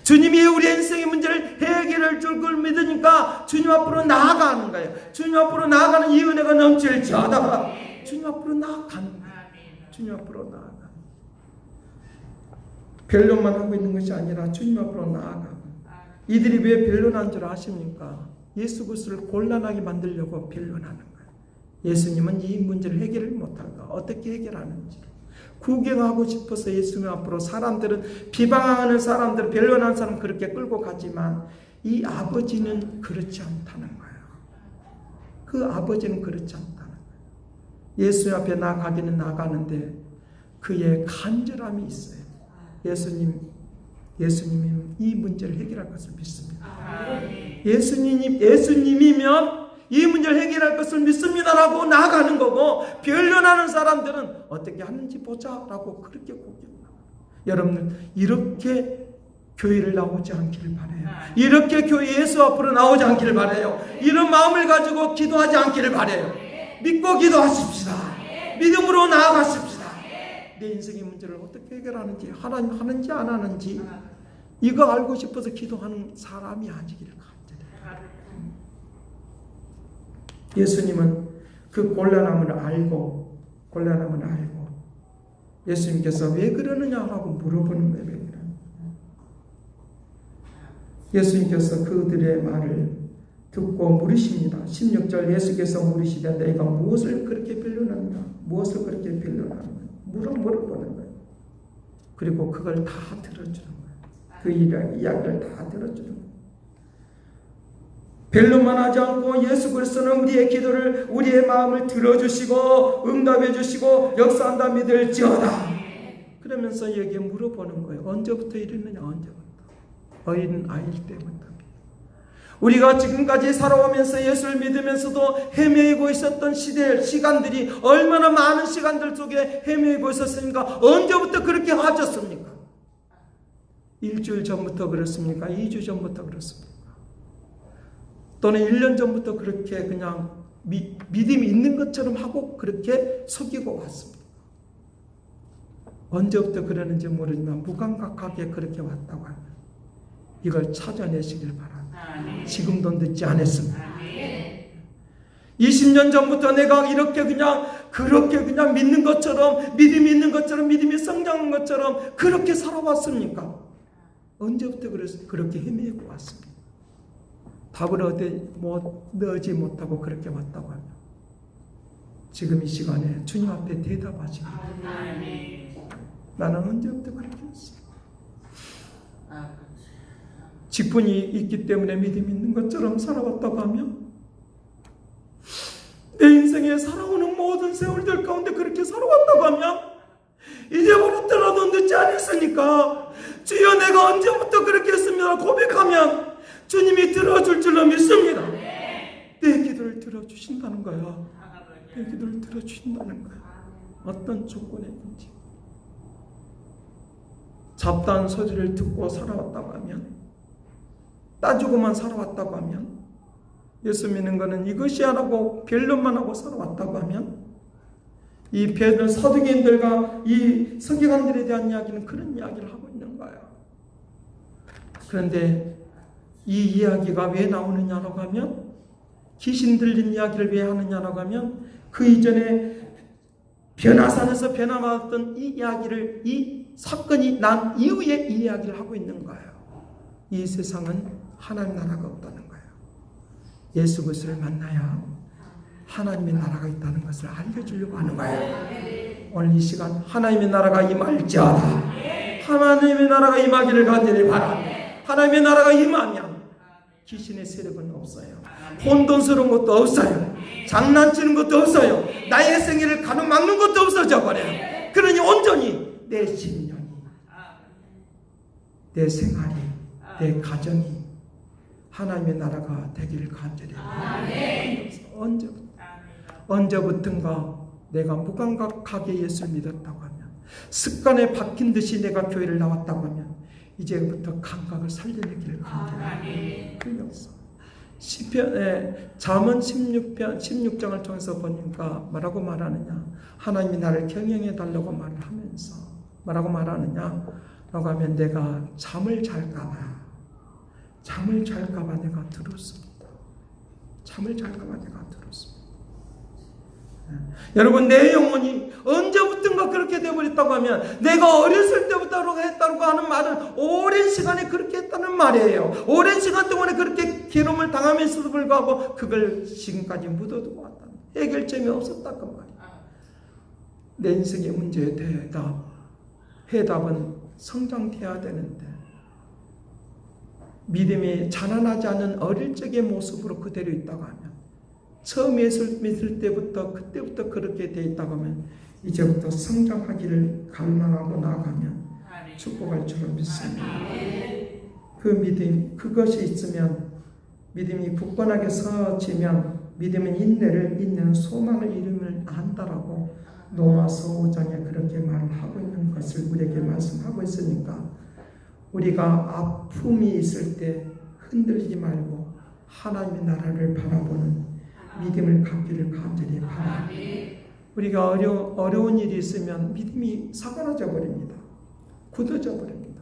주님이 우리 인생의 문제를 해결할 줄 믿으니까 주님 앞으로 나아가는 거예요. 주님 앞으로 나아가는 이 은혜가 넘칠지어다. 주님 앞으로 나아가는 거예요. 주님 앞으로 나아가는 거예요. 변론만 하고 있는 것이 아니라 주님 앞으로 나아가고. 이들이 왜 변론한 줄 아십니까? 예수 그리스도를 곤란하게 만들려고 변론하는 거예요. 예수님은 이 문제를 해결을 못할까? 어떻게 해결하는지 구경하고 싶어서 예수님 앞으로 사람들은 비방하는 사람들, 변론하는 사람 그렇게 끌고 가지만 이 아버지는 그렇지 않다는 거예요. 그 아버지는 그렇지 않다는 거예요. 예수님 앞에 나가기는 나가는데 그의 간절함이 있어요. 예수님이 이 문제를 해결할 것을 믿습니다. 예수님이면 이 문제를 해결할 것을 믿습니다라고 나아가는 거고, 변론하는 사람들은 어떻게 하는지 보자라고 그렇게 고집합니다. 여러분들 이렇게 교회를 나오지 않기를 바라요. 이렇게 교회 예수 앞으로 나오지 않기를 바라요. 이런 마음을 가지고 기도하지 않기를 바라요. 믿고 기도하십시다. 믿음으로 나아가십시다. 내 인생의 문제를 어떻게 해결하는지, 하나님 하는지 안 하는지 이거 알고 싶어서 기도하는 사람이 아니기를 간절히. 예수님은 그 곤란함을 알고 예수님께서 왜 그러느냐라고 물어보는 거예요. 예수님께서 그들의 말을 듣고 물으십니다. 16절 예수께서 물으시되 내가 무엇을 그렇게 변론하느냐? 무엇을 그렇게 변론하느냐? 물어보는 거예요. 그리고 그걸 다 들어주는 거예요. 그 이야기를 다 들어주는 거예요. 변론만 하지 않고 예수 그리스도는 우리의 기도를, 우리의 마음을 들어주시고 응답해 주시고 역사한다 믿을지어다. 그러면서 여기에 물어보는 거예요. 언제부터 이랬느냐? 언제부터? 어린 아이일 때부터. 우리가 지금까지 살아오면서 예수를 믿으면서도 헤매고 있었던 시간들이 얼마나 많은 시간들 속에 헤매고 있었습니까? 언제부터 그렇게 하셨습니까? 일주일 전부터 그렇습니까? 2주 전부터 그렇습니까? 또는 1년 전부터 그렇게 그냥 믿음이 있는 것처럼 하고 그렇게 속이고 왔습니다. 언제부터 그러는지 모르지만 무감각하게 그렇게 왔다고 합니다. 이걸 찾아내시길 바랍니다. 지금도 늦지 않았습니다. 20년 전부터 내가 이렇게 그렇게 그냥 믿는 것처럼, 믿음이 있는 것처럼, 믿음이 성장한 것처럼 그렇게 살아왔습니까? 언제부터 그렇게 헤매고 왔습니까? 답을 얻지 못하고 그렇게 왔다고 합니다. 지금 이 시간에 주님 앞에 대답하시길 바랍니다. 나는 언제부터 그렇게 했어? 직분이 있기 때문에 믿음이 있는 것처럼 살아왔다고 하면 내 인생에 살아오는 모든 세월들 가운데 그렇게 살아왔다고 하면 잊어버렸더라도 늦지 않았으니까 주여 내가 언제부터 그렇게 했습니다 고백하면 주님이 들어줄 줄로 믿습니다. 내 기도를 들어주신다는 거야. 내 기도를 들어주신다는 거야. 어떤 조건이든지. 잡다한 소리를 듣고 살아왔다고 하면, 따지고만 살아왔다고 하면, 예수 믿는 것은 이것이 하라고 변론만 하고 살아왔다고 하면, 이 사두개인들과 이 서기관들에 대한 이야기는 그런 이야기를 하고 있는 거예요. 그런데 이 이야기가 왜 나오느냐라고 하면, 귀신 들린 이야기를 왜 하느냐라고 하면, 그 이전에 변화산에서 변화받았던 이 이야기를, 이 사건이 난 이후에 이 이야기를 하고 있는 거예요. 이 세상은 하나님 나라가 없다는 거예요. 예수 그리스도를 만나야 하나님의 나라가 있다는 것을 알려주려고 하는 거예요. 오늘 이 시간 하나님의 나라가 임할지어다. 하나님의 나라가 임하기를 간절히 바랍니다. 하나님의 나라가 임하면 귀신의 세력은 없어요. 혼돈스러운 것도 없어요. 장난치는 것도 없어요. 나의 생애를 가로막는 것도 없어져 버려요. 그러니 온전히 내 신령이, 내 생활이, 내 가정이 하나님의 나라가 되기를 간절히 바랍니다. 언제부턴가 내가 무감각하게 예수를 믿었다고 하면, 습관에 박힌 듯이 내가 교회를 나왔다고 하면 이제부터 감각을 살려내기를 간절히 그 역사. 시편에 잠언 16장을 통해서 보니까 뭐라고 말하느냐, 하나님이 나를 경영해 달라고 말을 하면서 뭐라고 말하느냐 라고 하면, 내가 잠을 잘까봐 내가 들었습니다. 잠을 잘까봐 내가 들었습니다. 여러분, 내 영혼이 언제부턴가 그렇게 되어버렸다고 하면, 내가 어렸을 때부터 했다고 하는 말은 오랜 시간에 그렇게 했다는 말이에요. 오랜 시간 동안에 그렇게 괴로움을 당하면서도 불구하고 그걸 지금까지 묻어두고 왔다는, 해결점이 없었다 그 말이에요. 내 인생의 문제에 해답은 성장돼야 되는데, 믿음이 자라나지 않은 어릴 적의 모습으로 그대로 있다고 하면, 처음 예수 믿을 때부터 그때부터 그렇게 돼 있다고 하면, 이제부터 성장하기를 갈망하고 나아가면 축복할 줄 믿습니다. 그 믿음, 그것이 있으면, 믿음이 굳건하게 서지면 믿음은 인내는 소망을 이루면 안다라고 로마서 5장에 그렇게 말을 하고 있는 것을 우리에게 말씀하고 있으니까, 우리가 아픔이 있을 때 흔들리지 말고 하나님의 나라를 바라보는 믿음을 갖기를 간절히 바랍니다. 우리가 어려운 일이 있으면 믿음이 사그라져 버립니다. 굳어져 버립니다.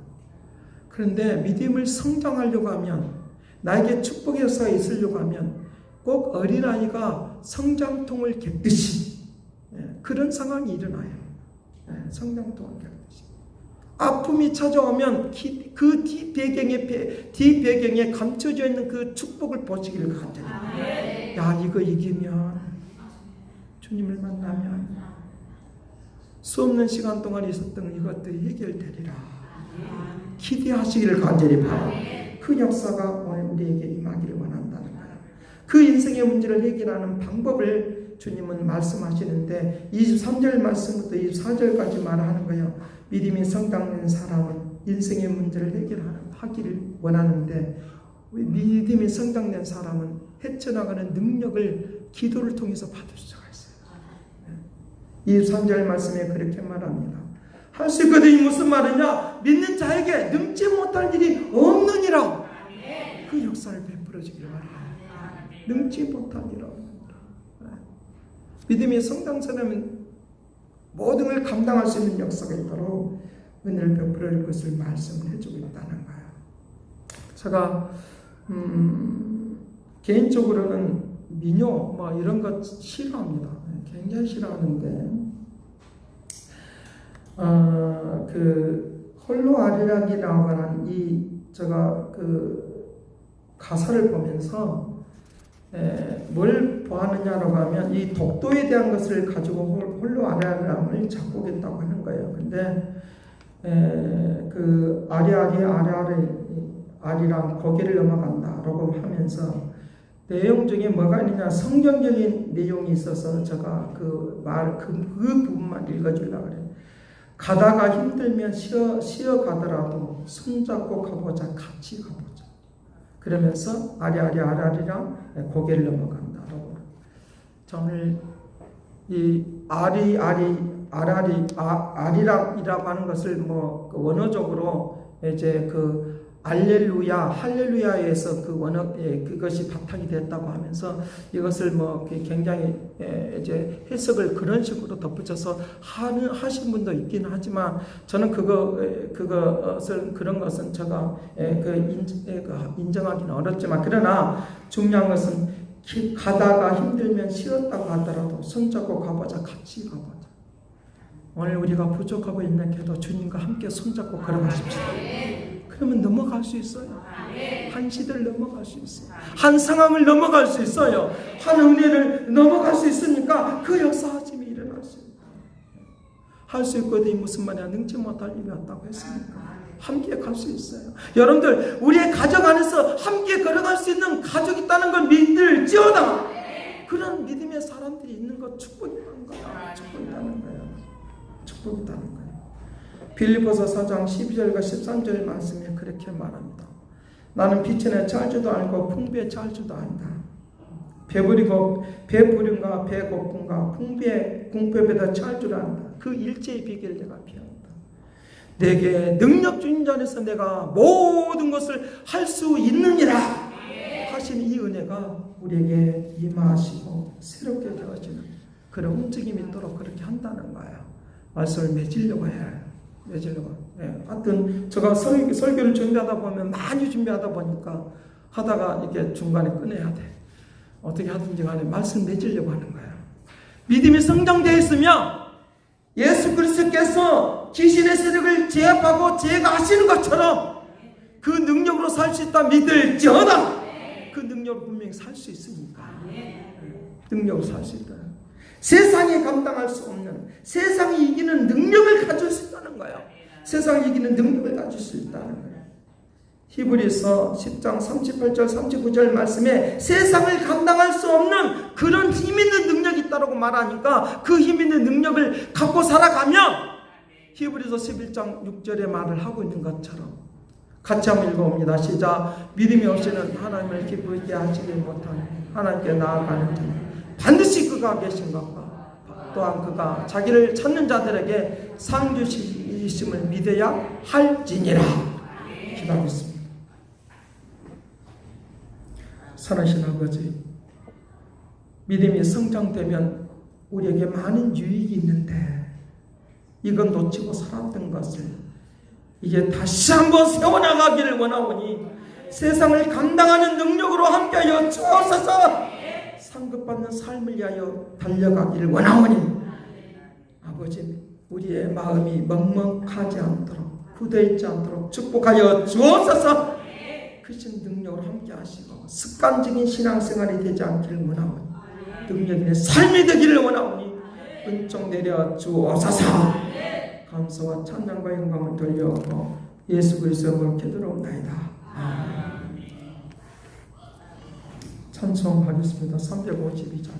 그런데 믿음을 성장하려고 하면, 나에게 축복의 역사가 있으려고 하면 꼭 어린아이가 성장통을 겠듯이 그런 상황이 일어나요. 성장통을 겠듯이. 아픔이 찾아오면 그 뒤배경에 감춰져 있는 그 축복을 보시기를 간절히. 야, 이거 이기면, 주님을 만나면 수 없는 시간 동안 있었던 이것들이 해결되리라. 기대하시기를 간절히 바랍니다. 그 역사가 오늘 우리에게 임하기를 원한다는 거예요. 그 인생의 문제를 해결하는 방법을 주님은 말씀하시는데, 23절 말씀부터 24절까지 말하는 거예요. 믿음이 성장된 사람은 인생의 문제를 해결하기를 원하는데, 믿음이 성장된 사람은 헤쳐나가는 능력을 기도를 통해서 받을 수가 있어요. 23절 말씀에 그렇게 말합니다. 할 수 있거든. 이 무슨 말이냐? 믿는 자에게 능지 못할 일이 없느니라. 그 역사를 베풀어주기를 바랍니다. 능지 못할 일 없느니라. 믿음이 성장하면 모든 걸 감당할 수 있는 역사가 있도록 은혜를 베풀어 줄 것을 말씀을 해주고 있다는 거예요. 제가 개인적으로는 민요 이런 것 싫어합니다. 굉장히 싫어하는데, 그 홀로 아리랑이라고 하는 제가 그 가사를 보면서 뭘 보았느냐라고 하면, 이 독도에 대한 것을 가지고 홀로 아리랑을 작곡했다고 하는 거예요. 근데 그 아리랑 고개를 넘어간다라고 하면서 내용 중에 뭐가 있느냐, 성경적인 내용이 있어서 제가 그 부분만 읽어주려고 그래요. 가다가 힘들면 쉬어 가더라도 손잡고 가보자. 같이 가보자. 그러면서 아리랑 고개를 넘어간다. 오늘 이 아리랑이라고 하는 것을 뭐 원어적으로 이제 그 할렐루야에서 그 원어 그것이 바탕이 됐다고 하면서 이것을 뭐 굉장히 이제 해석을 그런 식으로 덧붙여서 하신 분도 있긴 하지만 저는 그런 것은 제가 인정하기는 어렵지만 그러나 중요한 것은 가다가 힘들면 쉬었다고 하더라도 손잡고 가보자. 같이 가보자. 오늘 우리가 부족하고 있는데도 주님과 함께 손잡고 걸어가십시오. 그러면 넘어갈 수 있어요. 한 시대를 넘어갈 수 있어요. 한 상황을 넘어갈 수 있어요. 한 은혜를 넘어갈 수 있으니까 그 역사하심이 일어날 수 있어요. 할 수 있거든요. 무슨 말이야. 능치 못할 일이 왔다고 했으니까 함께 갈 수 있어요. 여러분들 우리의 가정 안에서 함께 걸어갈 수 있는 가족이 있다는 걸 믿을지어다. 그런 믿음의 사람들이 있는 것 축복이라는 거야. 축복이라는 거예요. 축복이라는 거예요. 빌립보서 4장 12절과 13절 말씀에 그렇게 말합니다. 나는 빛에 찰 줄도 알고 풍부에 찰 줄도 안다. 배부림과 배고픔과 궁핍에다 찰 줄 안다. 그 일체의 비결을 내가 피한다. 내게 능력 주인 자 안에서 내가 모든 것을 할 수 있느니라 하신 이 은혜가 우리에게 임하시고 새롭게 되어지는 그런 움직임이 있도록 그렇게 한다는 거예요. 말씀을 맺으려고 해요. 하여튼 제가 설교를 준비하다 보면 많이 준비하다 보니까 하다가 이렇게 중간에 끊어야 돼. 어떻게 하든지 간에 말씀 맺으려고 하는 거예요. 믿음이 성장되어 있으면 예수 그리스도께서 귀신의 세력을 제압하고 제거하시는 것처럼 그 능력으로 살 수 있다 믿을지어다. 그 능력으로 분명히 살 수 있으니까. 능력으로 살 수 있다. 세상이 감당할 수 없는, 세상이 이기는 능력을 가질 수 있다는 거예요. 세상이 이기는 능력을 가질 수 있다는 거예요. 히브리서 10장 38절 39절 말씀에 세상을 감당할 수 없는 그런 힘 있는 능력이 있다고 말하니까 그 힘 있는 능력을 갖고 살아가면 히브리서 11장 6절의 말을 하고 있는 것처럼 같이 한번 읽어봅니다. 시작. 믿음이 없이는 하나님을 기쁘게 하시지 못하는 하나님께 나아가는 자 반드시 그가 계신 것과 또한 그가 자기를 찾는 자들에게 상 주시심을 믿어야 할지니라. 기도하겠습니다. 선하신 아버지, 믿음이 성장되면 우리에게 많은 유익이 있는데 이건 놓치고 살았던 것을 이제 다시 한번 세워나가기를 원하오니 세상을 감당하는 능력으로 함께하여 주옵소서. 상급받는 삶을 위하여 달려가기를 원하오니 아버지, 우리의 마음이 먹먹하지 않도록 굳어있지 않도록 축복하여 주옵소서. 크신 능력으로 함께 하시고 습관적인 신앙생활이 되지 않기를 원하오니 능력 있는 삶이 되기를 원하오니 은총 내려 주옵소서. 감사와 찬양과 영광을 돌려오고 예수 그리스도의 이름으로 기도하옵나이다. 찬송하겠습니다. 352장.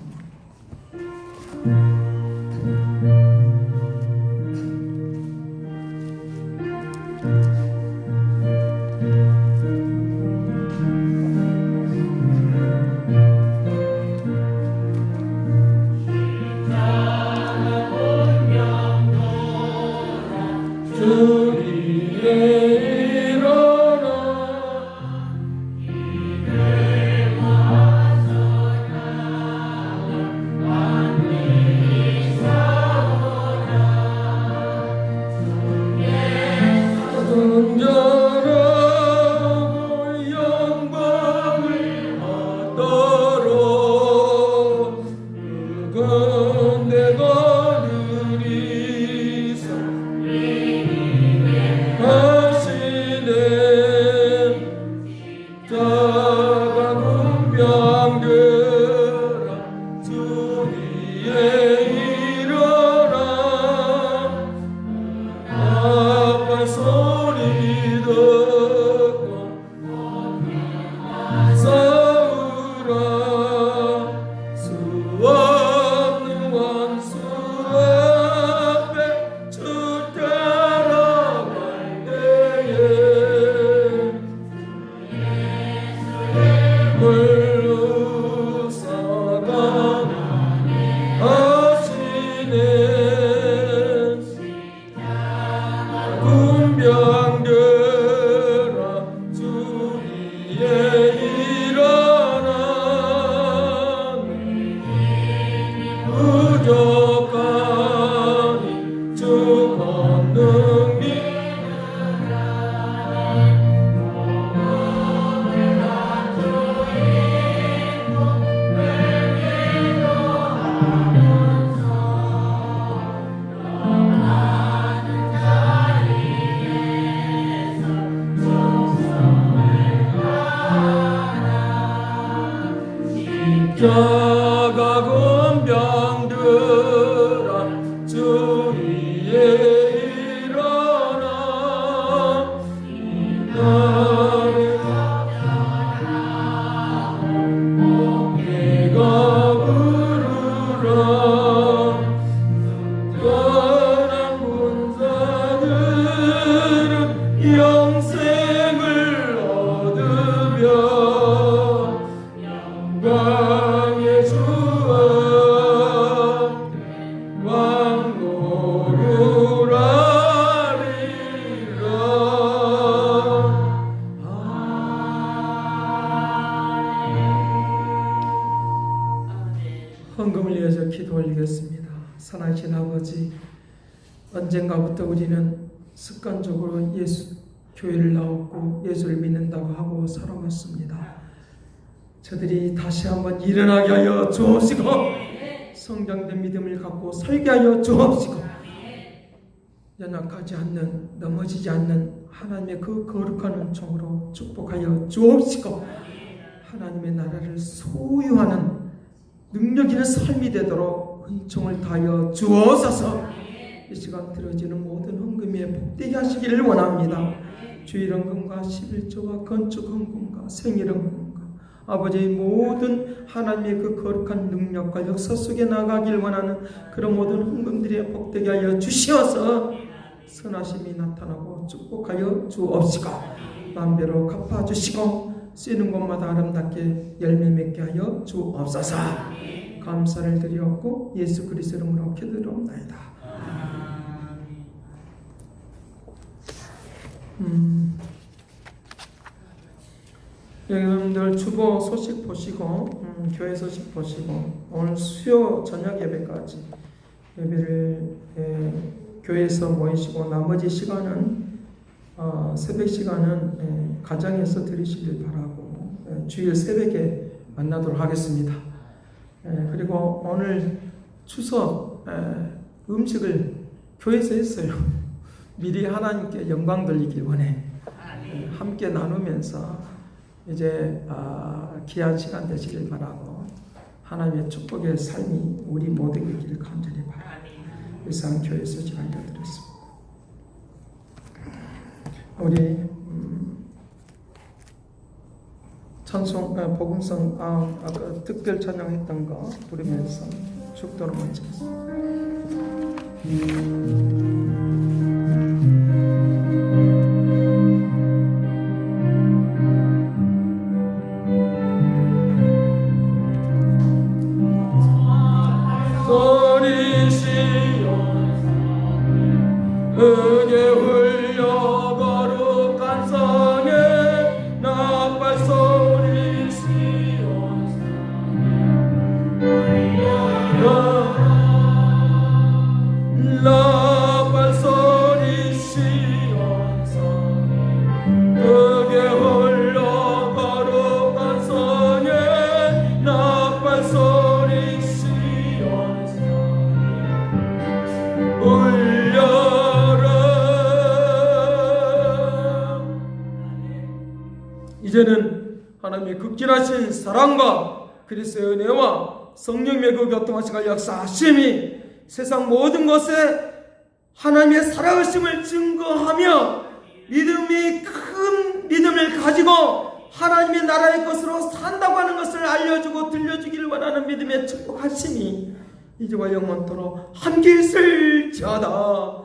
작아군 병들아 주 위에 일어나 나를 내가 부르라 떠난 군사들은 영생을 얻으며 영광의 주와 왕노루라리라. 헌금을 위해서 기도 올리겠습니다. 사랑하신 아버지, 언젠가부터 우리는 습관적으로 교회를 나왔고 예수를 믿는다고 하고 살아왔습니다. 저들이 다시 한번 일어나게 하여 주옵시고 성장된 믿음을 갖고 살게 하여 주옵시고 연약하지 않는, 넘어지지 않는 하나님의 그 거룩한 은총으로 축복하여 주옵시고 하나님의 나라를 소유하는 능력 있는 삶이 되도록 은총을 다하여 주옵소서. 이 시간 들어지는 모든 헌금에 복되게 하시기를 원합니다. 주일 헌금과 11조와 건축 헌금과 생일 헌금과 아버지의 모든 하나님의 그 거룩한 능력과 역사 속에 나가길 원하는 그런 모든 헌금들이 복되게 하여 주시어서 선하심이 나타나고 축복하여 주옵시고 만배로 갚아주시고 쓰는 곳마다 아름답게 열매 맺게 하여 주옵소서. 감사를 드리옵고 예수 그리스도 이름으로 기도드리옵나이다. 여러분들 주보 소식 보시고 교회 소식 보시고 오늘 수요 저녁 예배까지 예배를 교회에서 모이시고 나머지 시간은 새벽 시간은 가정에서 드리시길 바라고 주일 새벽에 만나도록 하겠습니다. 그리고 오늘 추석 음식을 교회에서 했어요. 미리 하나님께 영광 돌리길 원해. 함께 나누면서 이제 귀한 시간 되시길 바라고 하나님의 축복의 삶이 우리 모두에게 있기를 간절히 바라고 이상 교회에서 제가 알려드렸습니다. 우리 찬송 복음성 아까 특별 찬양했던 거 부르면서 축도로 마치겠습니다. 은혜 흘려 거룩한 성에 나팔 소리 시온 나팔 소리 시온 성에 은혜 흘려 거룩한 성에 나팔 소리 시온 성에 이제는 하나님의 극진하신 사랑과 그리스도의 은혜와 성령의 그 교통하시고 역사하심이 세상 모든 것에 하나님의 살아계심을 증거하며 믿음이 큰 믿음을 가지고 하나님의 나라의 것으로 산다고 하는 것을 알려주고 들려주기를 원하는 믿음의 축복하심이 이제와 영원토록 함께 있을지어다.